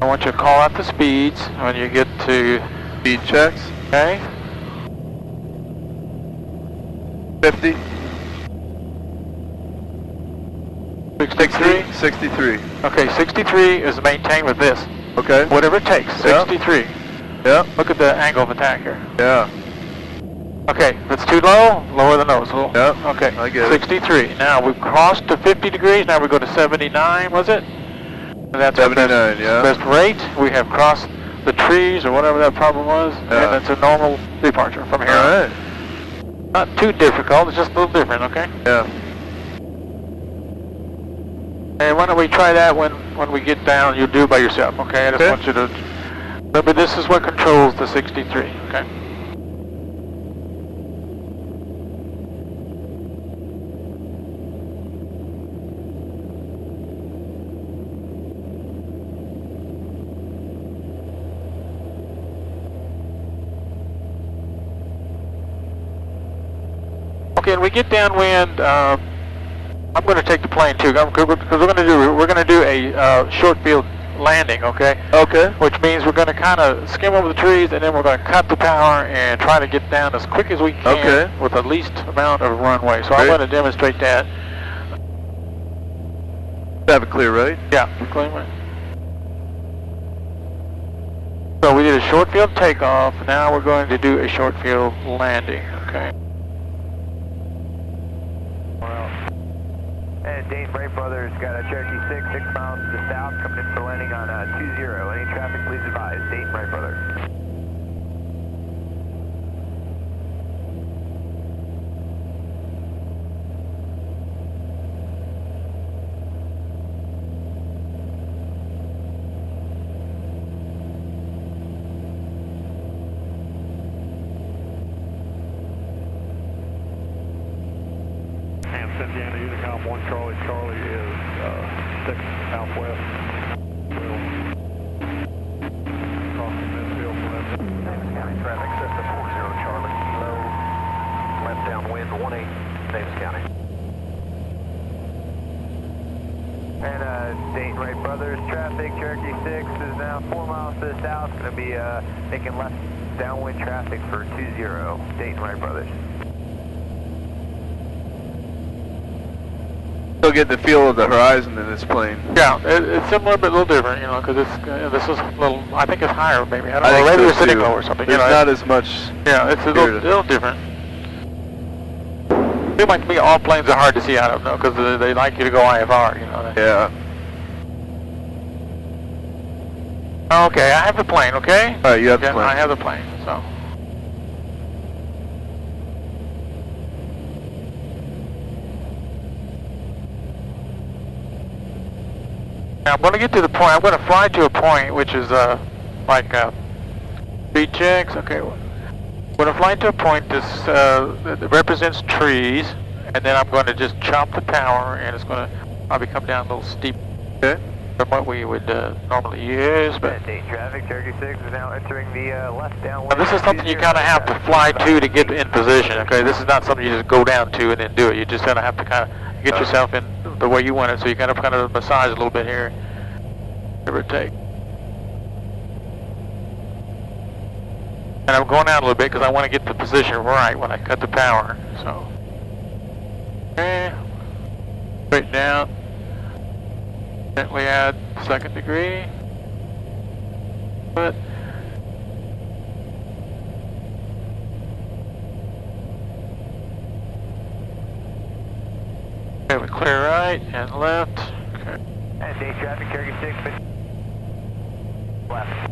Speaker 2: I want you to call out the speeds when you get to
Speaker 3: Speed checks.
Speaker 2: Okay.
Speaker 3: 50.
Speaker 2: 63.
Speaker 3: 63.
Speaker 2: Okay, 63 is maintained with this.
Speaker 3: Okay.
Speaker 2: Whatever it takes. 63.
Speaker 3: Yeah.
Speaker 2: Look at the angle of attack here.
Speaker 3: Yeah.
Speaker 2: Okay, if it's too low, lower the nose.
Speaker 3: Yep.
Speaker 2: Okay,
Speaker 3: I get
Speaker 2: 63. Now we've crossed to 50 degrees. Now we go to 79, was it? And that's
Speaker 3: 79,
Speaker 2: our best,
Speaker 3: yeah.
Speaker 2: best rate. We have crossed the trees or whatever that problem was.
Speaker 3: Yeah.
Speaker 2: And it's a normal departure from here.
Speaker 3: All right.
Speaker 2: Not too difficult, it's just a little different, okay?
Speaker 3: Yeah.
Speaker 2: And why don't we try that when we get down, you'll do it by yourself, okay? I just want you to remember this is what controls the 63, okay? Okay, and we get downwind. I'm going to take the plane too, because we're going to do a short field landing, okay?
Speaker 3: Okay.
Speaker 2: Which means we're going to kind of skim over the trees, and then we're going to cut the power and try to get down as quick as we can with the least amount of runway. So I'm going to demonstrate that.
Speaker 3: Have it clear, right?
Speaker 2: Yeah, clear right. So we did a short field takeoff. Now we're going to do a short field landing, okay?
Speaker 6: And Dane Wright Brothers got a Cherokee 6 miles to the south, coming in for landing on 20. Any traffic, please advise. Dane Wright Brothers.
Speaker 7: Indiana Unicom 1 Charlie, Charlie is 6 southwest. We'll cross the midfield for that.
Speaker 6: Davis County traffic, Cessna 40 Charlie, low, left downwind 18, Davis County. And Dane Wright Brothers traffic, Cherokee 6 is now 4 miles to the south, going to be making left downwind traffic for 20, Dane Wright Brothers.
Speaker 3: Still get the feel of the horizon in this plane.
Speaker 2: Yeah, it's similar but a little different, you know, because this is a little, I think it's higher maybe. I don't know,
Speaker 3: think
Speaker 2: maybe
Speaker 3: so
Speaker 2: we're sitting
Speaker 3: too.
Speaker 2: low or something.
Speaker 3: There's not as much.
Speaker 2: Yeah, it's a little different. It seems like to me all planes are hard to see out of, though, because they like you to go IFR, you know.
Speaker 3: Yeah.
Speaker 2: Okay, I have the plane, okay?
Speaker 3: All right, you have the plane.
Speaker 2: I have the plane, so. Now I'm going to get to the point. I'm going to fly to a point which is like speed checks. Okay, I'm going to fly to a point that represents trees, and then I'm going to just chop the power, and it's going to probably come down a little steep.
Speaker 3: Okay.
Speaker 2: From what we would normally use, but
Speaker 6: Dayton traffic, Cherokee 6 is now entering the left downwind.
Speaker 2: this is something you kind of have to fly to get in position. Okay, this is not something you just go down to and then do it. You just kind of have to kind of get yourself in the way you want it. So you kind of massage a little bit here, give or take. And I'm going out a little bit because I want to get the position right when I cut the power. So, okay, straight down. Gently add second degree. But okay, we clear right and left. Okay.
Speaker 6: And day traffic, Cherokee 6, left.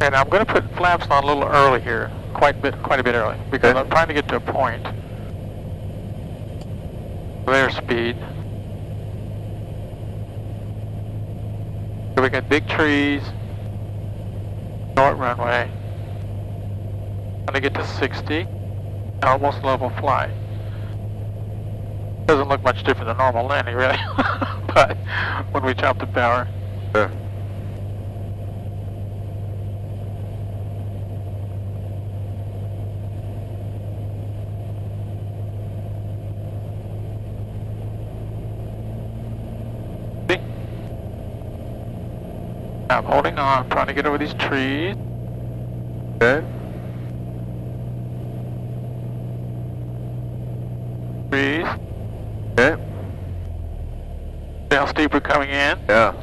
Speaker 2: And I'm going to put flaps on a little early here, quite a bit early, because
Speaker 3: Okay.
Speaker 2: I'm trying to get to a point of airspeed. So we got big trees, short runway. Trying to get to 60, and almost level flight. Doesn't look much different than normal landing, really, but when we chop the power.
Speaker 3: Sure.
Speaker 2: I'm holding on, trying to get over these trees.
Speaker 3: Okay.
Speaker 2: Trees.
Speaker 3: Okay.
Speaker 2: See how steep we're coming in?
Speaker 3: Yeah.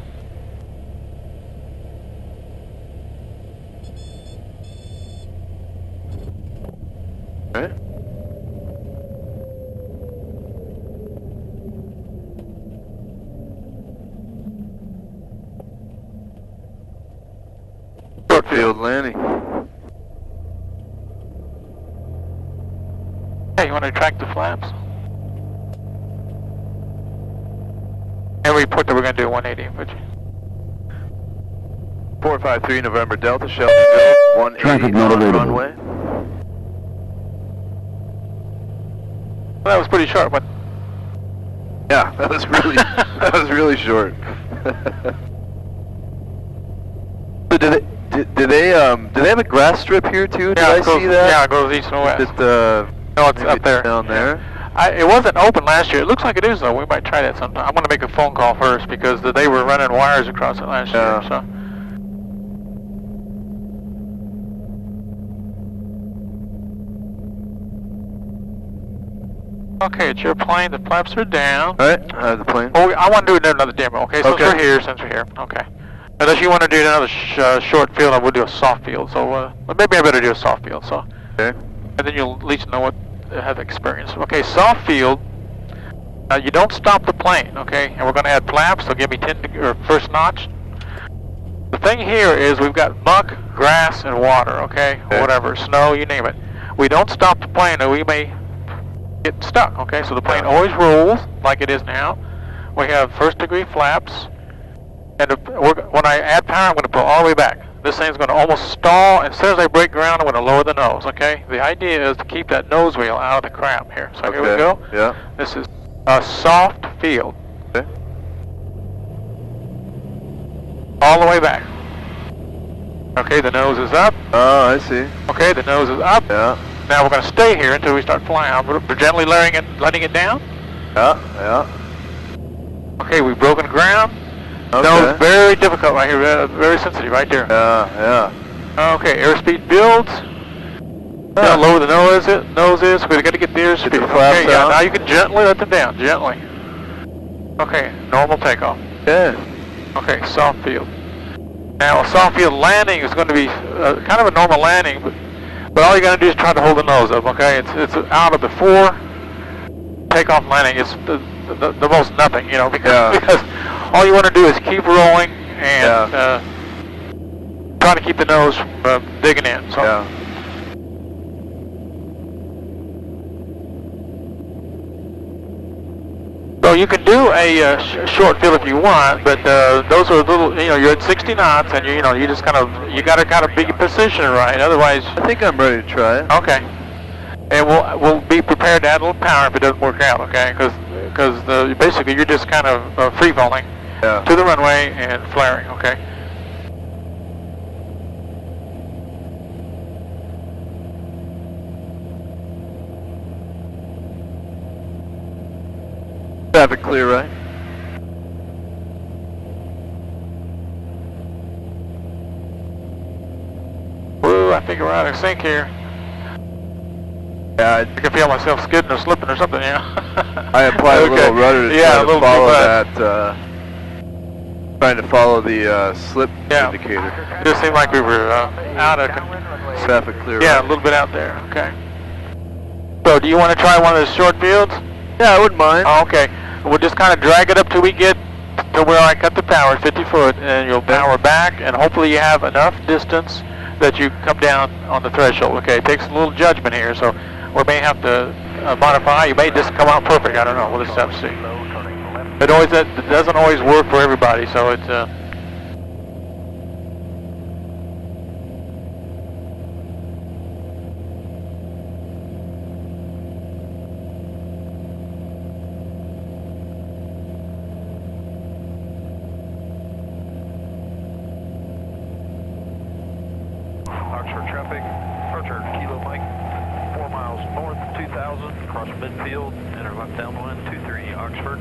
Speaker 3: Okay. Short field landing.
Speaker 2: Hey, you want to retract the flaps? And report that we're going to do 180, would you?
Speaker 3: 453 November Delta Shelbyville, 180
Speaker 5: Traffic not
Speaker 3: on
Speaker 5: available.
Speaker 3: runway.
Speaker 2: Well, that was pretty short, but
Speaker 3: Yeah, that was really that was really short. So do they have a grass strip here too? Did
Speaker 2: yeah,
Speaker 3: I
Speaker 2: it goes,
Speaker 3: see that?
Speaker 2: yeah, it goes east and west.
Speaker 3: Just
Speaker 2: No, it's
Speaker 3: maybe
Speaker 2: up there.
Speaker 3: down there.
Speaker 2: It wasn't open last year. It looks like it is though. We might try that sometime. I'm going to make a phone call first because they were running wires across it last year. So. Okay, it's your plane. The flaps are down.
Speaker 3: All right, the plane.
Speaker 2: Oh, I want to do another demo. Okay, since
Speaker 3: Okay.
Speaker 2: we're here, Okay. Unless you want to do another short field, I will do a soft field. So well, maybe I better do a soft field. So.
Speaker 3: Okay.
Speaker 2: And then you'll at least know what have experience. Okay, soft field. You don't stop the plane. Okay, and we're going to add flaps. So give me 10 or first notch. The thing here is we've got muck, grass, and water. Okay,
Speaker 3: Okay.
Speaker 2: whatever, snow, you name it. We don't stop the plane, or we may get stuck. Okay, so the plane always rolls like it is now. We have first degree flaps, and when I add power, I'm going to pull all the way back. This thing's going to almost stall. As soon as I break ground, I'm going to lower the nose. Okay, the idea is to keep that nose wheel out of the crap here. So here we go.
Speaker 3: Yeah.
Speaker 2: This is a soft field.
Speaker 3: Okay.
Speaker 2: All the way back. Okay, the nose is up.
Speaker 3: Oh, I see.
Speaker 2: Okay, the nose is up.
Speaker 3: Yeah.
Speaker 2: Now we're going to stay here until we start flying. We're gently letting it down.
Speaker 3: Yeah.
Speaker 2: Okay, we've broken ground.
Speaker 3: Okay.
Speaker 2: Nose very difficult right here, very sensitive right there.
Speaker 3: Yeah.
Speaker 2: Okay, airspeed builds. Now lower the nose is. We've got to get the airspeed.
Speaker 3: Get the flaps
Speaker 2: Okay, yeah,
Speaker 3: out.
Speaker 2: now you can gently let them down, gently. Okay, normal takeoff.
Speaker 3: Okay.
Speaker 2: Okay, soft field. Now a soft field landing is going to be kind of a normal landing, but But all you gotta do is try to hold the nose up, okay? It's out of the 4 takeoff landing. It's the most nothing, you know, because all you want to do is keep rolling and try to keep the nose from digging in. So. So you can do a short field if you want, but those are little, you know, you're at 60 knots and you know, you just you gotta be positioned right, otherwise.
Speaker 3: I think I'm ready to try it.
Speaker 2: Okay. And we'll be prepared to add a little power if it doesn't work out, okay? Because basically you're just kind of free falling to the runway and flaring, okay?
Speaker 3: Traffic clear, right?
Speaker 2: Woo, I think we're out of sync here.
Speaker 3: Yeah,
Speaker 2: I can feel myself skidding or slipping or something, yeah.
Speaker 3: I applied a little rudder to try to follow that, trying to follow the slip indicator.
Speaker 2: It just seemed like we were out of
Speaker 3: traffic clear.
Speaker 2: Yeah, a little bit out there, okay. So do you want to try one of the short fields?
Speaker 3: Yeah, I wouldn't mind.
Speaker 2: Oh, okay. We'll just kind of drag it up till we get to where I cut the power, 50 foot, and you'll power back, and hopefully you have enough distance that you come down on the threshold. Okay, it takes a little judgment here, so we may have to modify. You may just come out perfect. I don't know. We'll just have to see. It doesn't always work for everybody, so it's
Speaker 7: Oxford traffic, Archer, Kilo Mike, 4 miles north, 2000, across midfield, enter left downwind, 23, Oxford.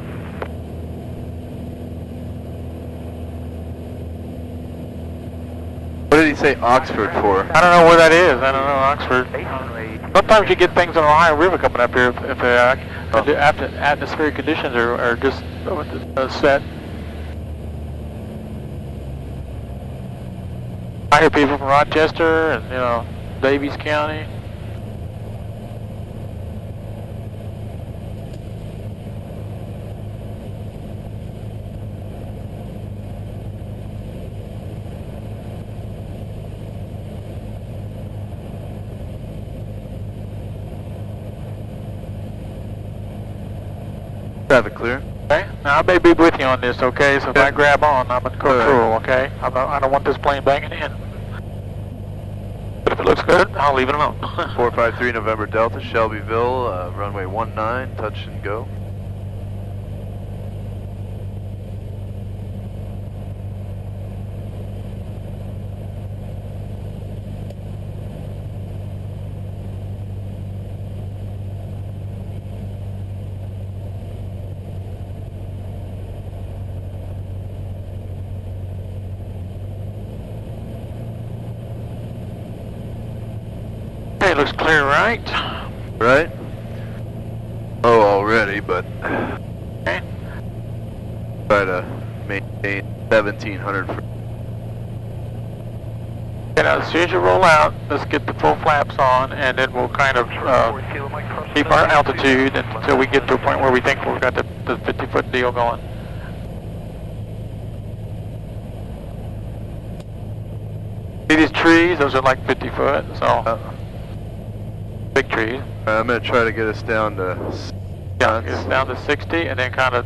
Speaker 3: What did he say Oxford for?
Speaker 2: I don't know where that is. I don't know, Oxford. Sometimes you get things on the Ohio River coming up here if the atmospheric conditions are just set. I hear people from Rochester and, you know, Davies County.
Speaker 3: Traffic clear.
Speaker 2: Okay, now I may be with you on this, okay? So if I grab on, I'm in control, okay? I don't want this plane banging in. But if it looks good, I'll leave it alone.
Speaker 3: 453 November Delta, Shelbyville, runway 19, touch and go.
Speaker 2: Okay, looks clear, right?
Speaker 3: Right? Oh, already, but
Speaker 2: Okay.
Speaker 3: try to maintain 1700.
Speaker 2: And as soon as you roll out, let's get the full flaps on, and then we'll kind of keep our altitude until we get to a point where we think we've got the 50-foot deal going. See these trees? Those are like 50 foot, so big trees.
Speaker 3: I'm going to try to get us down to
Speaker 2: Yeah, get us down to 60, and then kind of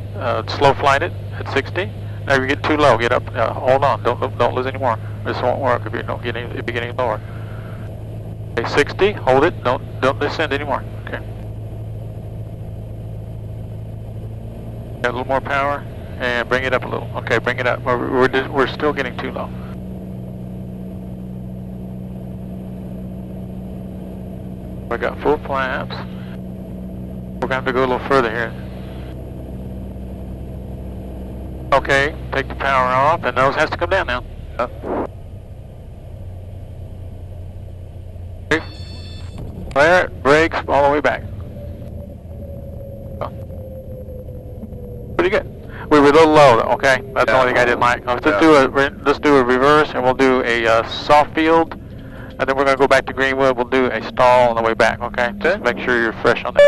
Speaker 2: slow flight it at 60. Now if you get too low, get up. Hold on, don't lose any more. This won't work if you don't get if you get any lower. Okay, 60. Hold it. Don't descend anymore. Okay. Got a little more power, and bring it up a little. Okay, bring it up. We're still getting too low. We got full flaps. We're going to have to go a little further here. Okay, take the power off, and nose has to come down now. Okay. Flare it, brakes all the way back. Pretty good. We were a little low, though, okay? That's the only thing I didn't like. Let's do a reverse, and we'll do a soft field and then we're going to go back to Greenwood. We'll do a stall on the way back, okay? Just make sure you're fresh on that.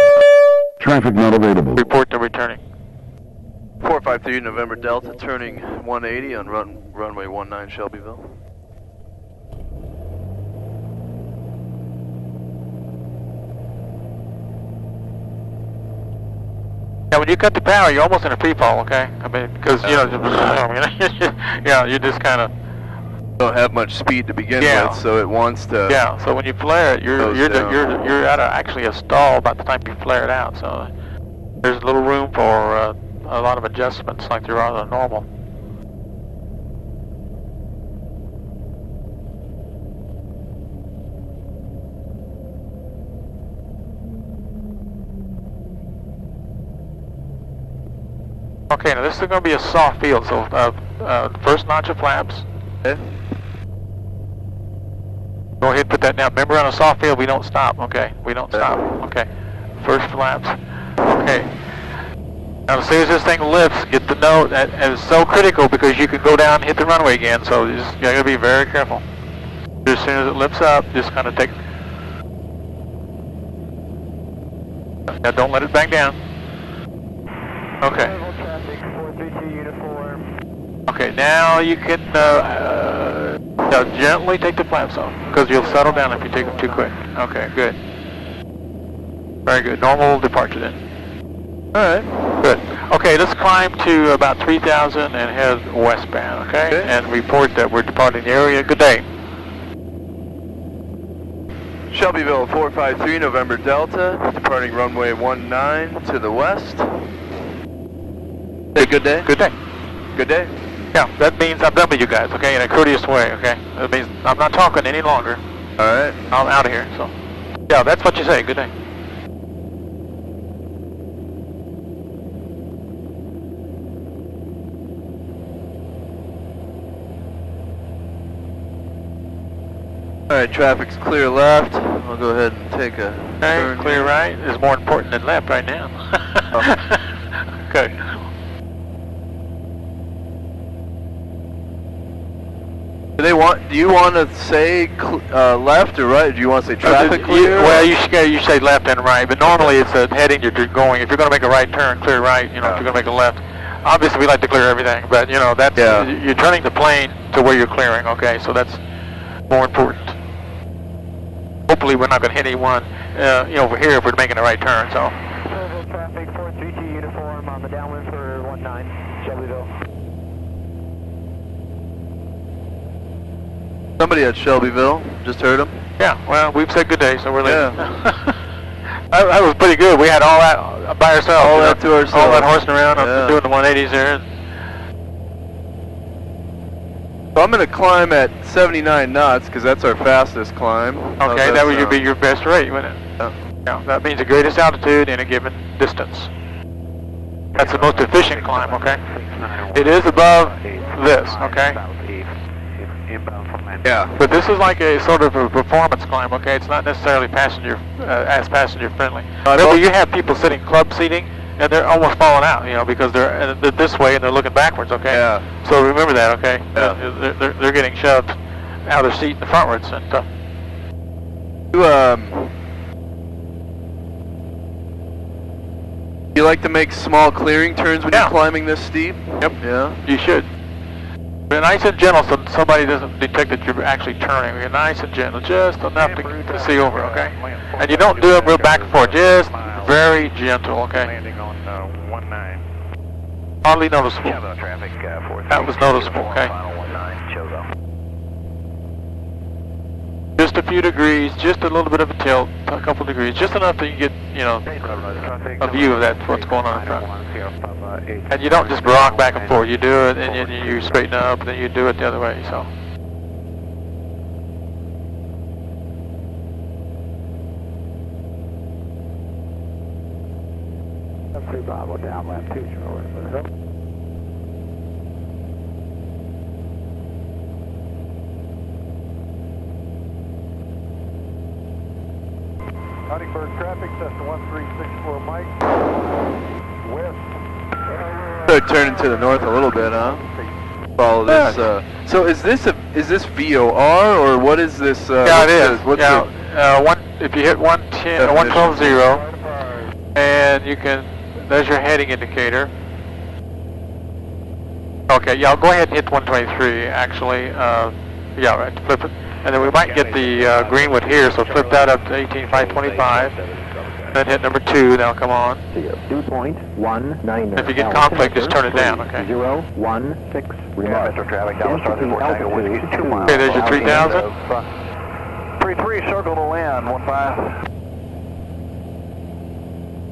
Speaker 5: Traffic not available.
Speaker 2: Report to returning.
Speaker 3: 453 November Delta, turning 180 on runway 19 Shelbyville.
Speaker 2: Yeah, when you cut the power, you're almost in a free fall, okay? I mean, because, you know, yeah, you just kind of...
Speaker 3: Don't have much speed to begin with, so it wants to...
Speaker 2: Yeah, so when you flare it, you're at actually a stall by the time you flare it out, so there's a little room for a lot of adjustments like there are on the normal. Okay, now this is going to be a soft field, so first notch of flaps.
Speaker 3: Okay.
Speaker 2: Go ahead and put that down. Remember, on a soft field, we don't stop, okay? We don't stop, okay? First flaps, okay. Now, as soon as this thing lifts, get the note, and it's so critical because you can go down and hit the runway again, so you just got to be very careful. As soon as it lifts up, just kind of take... Now, don't let it back down. Okay. Okay, now you can now gently take the flaps off because you'll settle down if you take them too quick. Okay, good. Very good. Normal departure then. All right. Good. Okay, let's climb to about 3,000 and head westbound, okay? And report that we're departing the area. Good day.
Speaker 3: Shelbyville 453 November Delta, departing runway 19 to the west. Good day?
Speaker 2: Good day.
Speaker 3: Good day?
Speaker 2: Yeah, that means I'm done with you guys, okay, in a courteous way, okay? That means I'm not talking any longer.
Speaker 3: All right.
Speaker 2: I'm out of here, so. Yeah, that's what you say. Good day.
Speaker 3: All right, traffic's clear left. I'll go ahead and take a turn.
Speaker 2: Clear right is more important than left right now. Okay.
Speaker 3: Do you want to say left or right? Do you want to say traffic clear?
Speaker 2: Well, you say left and right, but normally it's a heading you're going. If you're going to make a right turn, clear right. You know, if you're going to make a left. Obviously, we like to clear everything, but you know that's you're turning the plane to where you're clearing. Okay, so that's more important. Hopefully, we're not going to hit anyone, over here if we're making a right turn. So.
Speaker 6: Traffic 432 uniform on the downwind for 19 Shelbyville.
Speaker 3: Somebody at Shelbyville, just heard him.
Speaker 2: Yeah, well, we've said good day, so we're leaving. That was pretty good. We had all that by ourselves.
Speaker 3: All that to ourselves.
Speaker 2: All that horsing around, doing the 180s there.
Speaker 3: So I'm going to climb at 79 knots because that's our fastest climb.
Speaker 2: Okay, that would be your best rate, wouldn't it? Yeah, that means the greatest altitude in a given distance. That's the most efficient climb, okay? It is above this, okay?
Speaker 3: Yeah.
Speaker 2: But this is like a sort of a performance climb, okay? It's not necessarily passenger friendly. Remember, you have people sitting club seating, and they're almost falling out, because they're this way and they're looking backwards, okay?
Speaker 3: Yeah.
Speaker 2: So remember that, okay?
Speaker 3: Yeah.
Speaker 2: They're getting shoved out of their seat in the frontwards and stuff.
Speaker 3: You like to make small clearing turns when you're climbing this steep?
Speaker 2: Yep.
Speaker 3: Yeah.
Speaker 2: You should. Be nice and gentle so somebody doesn't detect that you're actually turning. You're nice and gentle, just enough to see over, okay? And you don't do it real back and forth, just very gentle, okay?
Speaker 6: Landing on 19.
Speaker 2: Hardly noticeable.
Speaker 6: Traffic,
Speaker 2: That was noticeable, okay? Just a few degrees, just a little bit of a tilt, a couple degrees, just enough that you get, a view of that, what's going on in front. And you don't just rock back and forth. You do it, and you straighten up, and then you do it the other way, so.
Speaker 4: Bravo downwind 20. Huntingburg traffic, Cessna 1364 Mike, west.
Speaker 3: So turning to the north a little bit, huh? follow this. So is this VOR or what is this?
Speaker 2: Yeah, it is. If you hit 112.0, and you can, there's your heading indicator. Okay, yeah, I'll go ahead and hit 123. Actually, yeah, right. Flip it, and then we might get the Greenwood here. So flip that up to 18.525. Then hit number 2, that'll come on.
Speaker 1: Dew point 19.
Speaker 2: If you get conflict, just turn it down, okay?
Speaker 1: 016 remark.
Speaker 6: Mr. Traffic, Dallas Starter, Fort Tango, Whiskey, 2 miles.
Speaker 2: Okay, there's your 3,000.
Speaker 6: 33, circle to land, 15.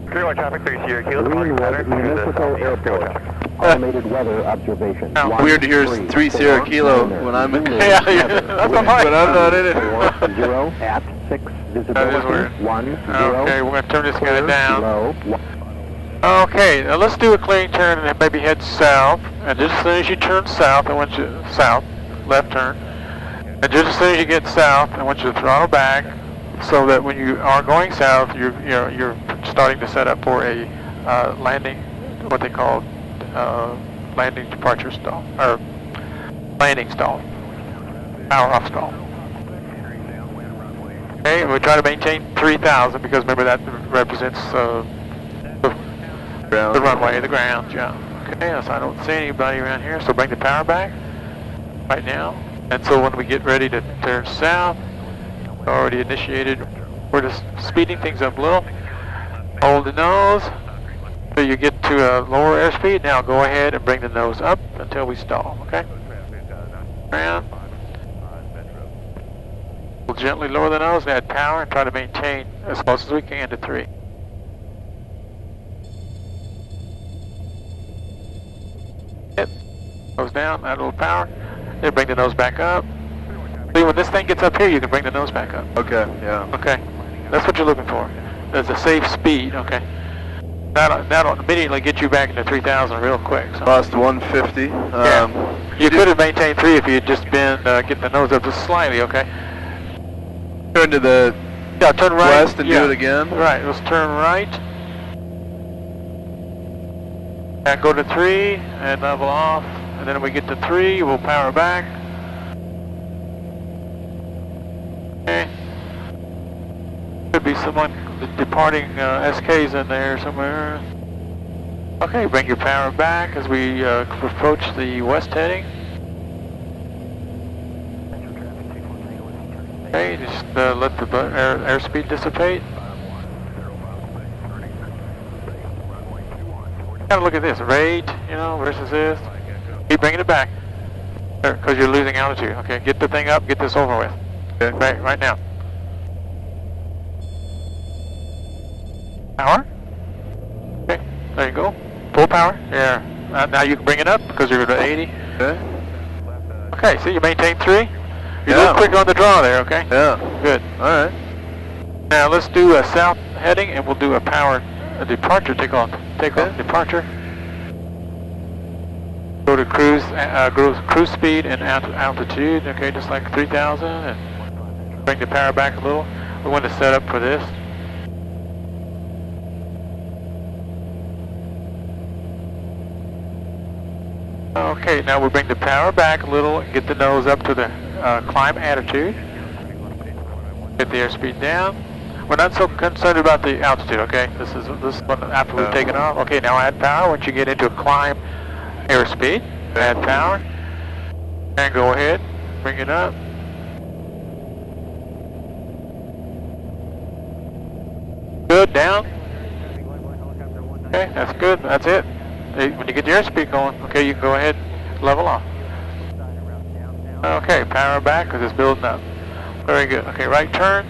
Speaker 6: KHFY Traffic, 3 Sierra Kilo,
Speaker 1: Greenwood Municipal Airport. Automated weather observation.
Speaker 3: Weird to hear 3 Sierra Kilo when I'm in
Speaker 2: Yeah, that's what
Speaker 3: when I'm not in it.
Speaker 1: 0 at 6 visibility.
Speaker 2: That is weird.
Speaker 1: 10.
Speaker 2: Okay, we're going to turn this guy down.
Speaker 1: Low.
Speaker 2: Okay, now let's do a clean turn and then maybe head south. And just as soon as you turn south, I want you south, left turn. And just as soon as you get south, I want you to throttle back, so that when you are going south, you're starting to set up for a landing, what they call landing departure stall, or landing stall, power off stall. Okay, we try to maintain 3,000 because remember that represents the runway, the ground, yeah. Okay, so I don't see anybody around here, so bring the power back right now. And so when we get ready to turn south, already initiated, we're just speeding things up a little. Hold the nose so you get to a lower airspeed. Now go ahead and bring the nose up until we stall, okay? Around. We'll gently lower the nose and add power and try to maintain as close as we can to 3. Hit. Nose down, add a little power. Then bring the nose back up. See, when this thing gets up here, you can bring the nose back up.
Speaker 3: Okay, yeah.
Speaker 2: Okay, that's what you're looking for. That's a safe speed, okay? That'll immediately get you back into 3,000 real quick. So.
Speaker 3: Lost 150.
Speaker 2: Yeah. You could have maintained 3 if you had just been getting the nose up just slightly, okay?
Speaker 3: Turn to the
Speaker 2: turn right.
Speaker 3: west and do it again.
Speaker 2: Right, let's turn right. And go to 3 and level off. And then when we get to 3, we'll power back. Okay. Could be someone departing SKs in there somewhere. Okay, bring your power back as we approach the west heading. Okay, just let the airspeed dissipate. Gotta look at this, rate, versus this. Keep bringing it back, because you're losing altitude. Okay, get the thing up, get this over with. Okay, right now. Power. Okay, there you go. Full power. Yeah. Now you can bring it up because you're at 80.
Speaker 3: Okay.
Speaker 2: Okay, see, you maintain 3. You're a little quicker on the draw there, okay?
Speaker 3: Yeah.
Speaker 2: Good.
Speaker 3: All right.
Speaker 2: Now let's do a south heading and we'll do a departure, take off departure. Go to cruise speed and altitude, okay, just like 3,000, and bring the power back a little. We want to set up for this. Okay, now we'll bring the power back a little and get the nose up to the climb attitude. Get the airspeed down. We're not so concerned about the altitude, okay? This is one after we've taken off. Okay, now add power once you get into a climb airspeed. Add power. And go ahead, bring it up. Good, down. Okay, that's good, that's it. When you get your airspeed going, okay, you can go ahead and level off. Okay, power back because it's building up. Very good. Okay, right turn.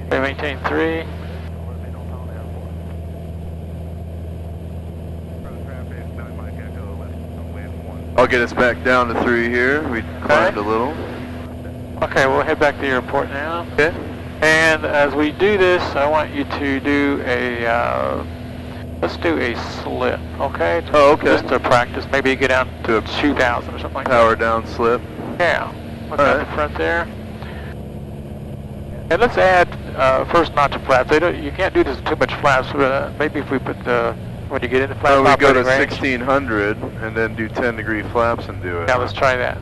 Speaker 2: Okay, maintain 3.
Speaker 3: I'll get us back down to 3 here. We climbed a little.
Speaker 2: Okay, we'll head back to the airport now.
Speaker 3: Okay.
Speaker 2: And as we do this, I want you to do a, let's do a slip, okay?
Speaker 3: Oh, okay.
Speaker 2: Just to practice. Maybe you get down to 2,000 or something like that.
Speaker 3: Power down slip.
Speaker 2: Yeah. Look at the front there. And let's add first notch of flaps. You can't do this too much flaps, but maybe if we put when you get into flaps
Speaker 3: we go to
Speaker 2: operating range.
Speaker 3: 1600 and then do 10-degree flaps and do it.
Speaker 2: Yeah, let's try that.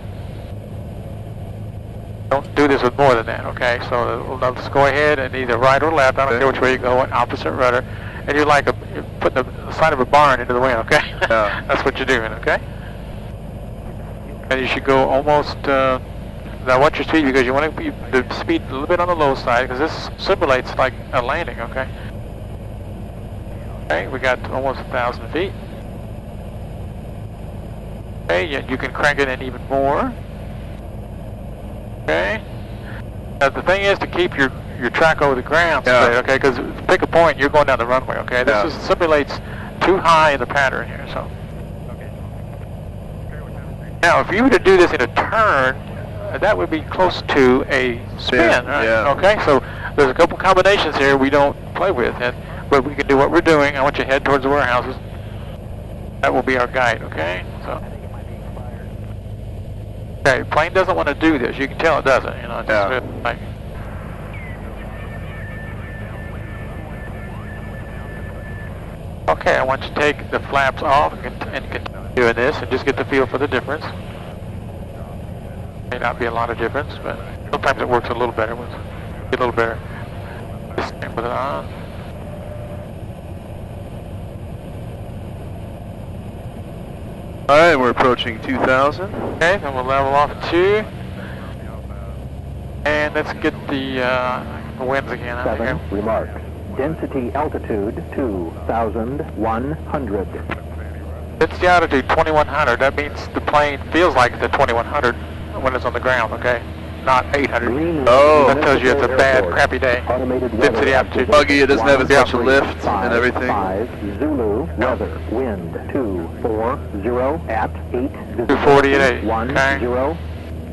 Speaker 2: Don't do this with more than that, okay? So let's go ahead and either right or left, I don't care which way you go, opposite rudder. And you're like you're putting the side of a barn into the wind, okay?
Speaker 3: Yeah.
Speaker 2: That's what you're doing, okay? And you should go almost, now watch your speed because you want to be the speed a little bit on the low side because this simulates like a landing, okay? Okay, we got almost 1,000 feet. Okay, you can crank it in even more. Okay. Now the thing is to keep your track over the ground straight, okay? Because pick a point, you're going down the runway, okay? This simulates too high in the pattern here, so. Now, if you were to do this in a turn, that would be close to a spin, right?
Speaker 3: Yeah.
Speaker 2: Okay, so there's a couple combinations here we don't play with, but we can do what we're doing. I want you to head towards the warehouses. That will be our guide, okay? So. Okay, plane doesn't want to do this. You can tell it doesn't, you know. It's just really like. Okay, I want you to take the flaps off and continue doing this and just get the feel for the difference. May not be a lot of difference, but sometimes it works a little better. Get a little better. Just stick with it on.
Speaker 3: Alright, we're approaching 2,000.
Speaker 2: Okay, then we'll level off 2. And let's get the winds again.
Speaker 1: 7, remarks. Density altitude 2,100.
Speaker 2: It's the altitude 2,100. That means the plane feels like the 2,100 when it's on the ground, okay? Not 800.
Speaker 1: Greenwood
Speaker 2: That tells you it's a bad,
Speaker 1: Airport.
Speaker 2: crappy day.
Speaker 1: Automated
Speaker 2: Density
Speaker 1: weather
Speaker 2: altitude.
Speaker 3: Buggy, it doesn't have as much lift
Speaker 1: 5,
Speaker 3: and everything.
Speaker 1: 5, Zulu, weather, wind 240 at 8.
Speaker 2: 240 at 8,
Speaker 1: 10,
Speaker 2: okay.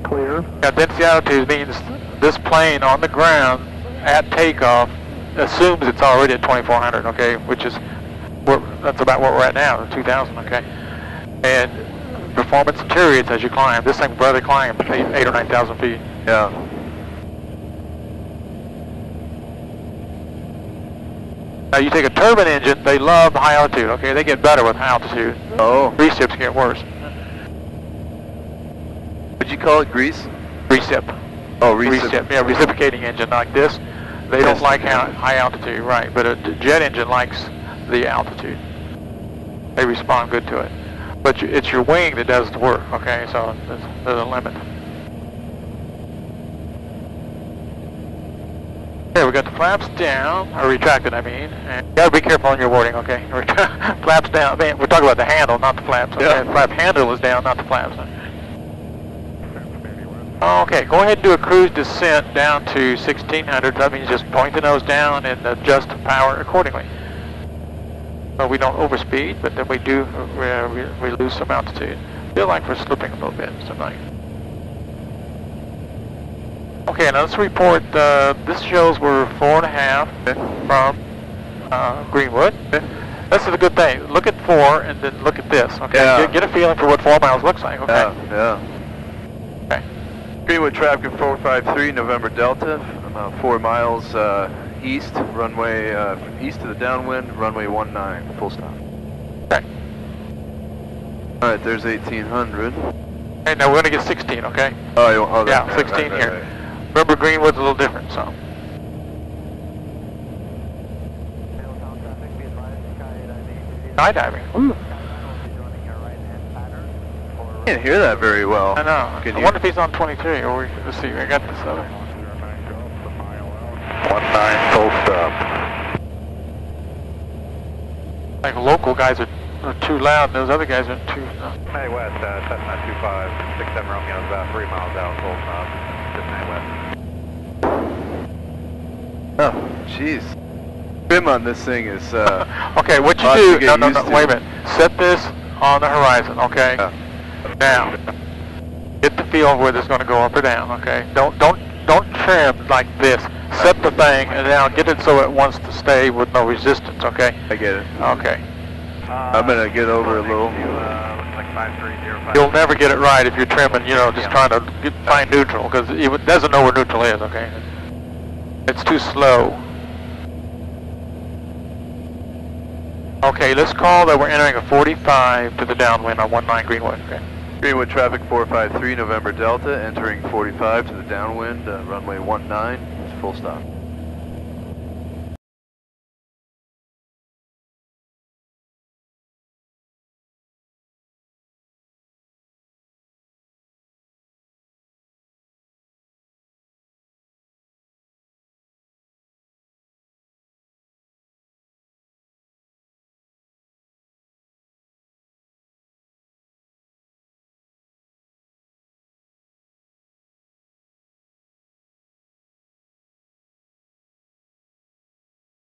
Speaker 1: clear.
Speaker 2: Now, density altitude means this plane on the ground at takeoff assumes it's already at 2,400, okay, which is, that's about where we're at now, 2,000, okay. And performance deteriorates as you climb. This thing barely climbs 8 or 9,000 feet.
Speaker 3: Yeah.
Speaker 2: Now, you take a turbine engine, they love high altitude, okay? They get better with high altitude.
Speaker 3: Oh.
Speaker 2: Recips get worse.
Speaker 3: What'd you call it, grease?
Speaker 2: Recip.
Speaker 3: Oh,
Speaker 2: Recip, yeah, reciprocating engine like this. They don't like high altitude, right? But a jet engine likes the altitude. They respond good to it. But it's your wing that does the work, okay? So there's a limit. Okay, we got the flaps down, or retracted, I mean. And you gotta be careful on your wording, okay? Flaps down. Man, we're talking about the handle, not the flaps. Okay?
Speaker 3: Yeah.
Speaker 2: The flap handle is down, not the flaps. Okay, go ahead and do a cruise descent down to 1,600. That means just point the nose down and adjust the power accordingly. So we don't overspeed, but then we do we lose some altitude. Feel like we're slipping a little bit tonight. Okay, now let's report. This shows we're 4.5 from Greenwood. This is a good thing. Look at 4 and then look at this. Okay,
Speaker 3: Yeah.
Speaker 2: get a feeling for what 4 miles looks like. Okay.
Speaker 3: Yeah.
Speaker 2: Okay.
Speaker 3: Greenwood traffic 453, November Delta, about 4 miles east, runway east of the downwind, runway 19, full stop.
Speaker 2: Okay.
Speaker 3: All right, there's 1,800.
Speaker 2: Okay, now we're going to get 16, okay?
Speaker 3: Oh,
Speaker 2: Yeah, 16 here.
Speaker 3: Right.
Speaker 2: Remember, Greenwood's a little different, so. Skydiving. Ooh.
Speaker 3: Can't hear that very well.
Speaker 2: I know.
Speaker 3: Can
Speaker 2: I
Speaker 3: you?
Speaker 2: wonder if he's on 23, or let's see, I got this other.
Speaker 6: 19, full stop.
Speaker 2: Like local guys are too loud, and those other guys are too.
Speaker 7: Hey West, Cessna 2567 Romeo is about 3 miles out, full stop. West.
Speaker 3: Oh, jeez. Trim on this thing is.
Speaker 2: Okay, what you
Speaker 3: lots
Speaker 2: do?
Speaker 3: to get
Speaker 2: No,
Speaker 3: used to.
Speaker 2: wait a minute. Set this on the horizon, okay?
Speaker 3: Yeah.
Speaker 2: Now, get the feel of whether it's going to go up or down, okay? Don't trim like this. Set the thing and now get it so it wants to stay with no resistance, okay?
Speaker 3: I get it.
Speaker 2: Okay.
Speaker 3: I'm gonna get over a little.
Speaker 7: Like 5305.
Speaker 2: You'll never get it right if you're trimming, you know, just trying to find neutral, because it doesn't know where neutral is, okay? It's too slow. Okay, let's call that we're entering a 45 to the downwind on 19 Greenwood. Okay.
Speaker 3: Greenwood traffic 453 November Delta, entering 45 to the downwind, runway 19, full stop.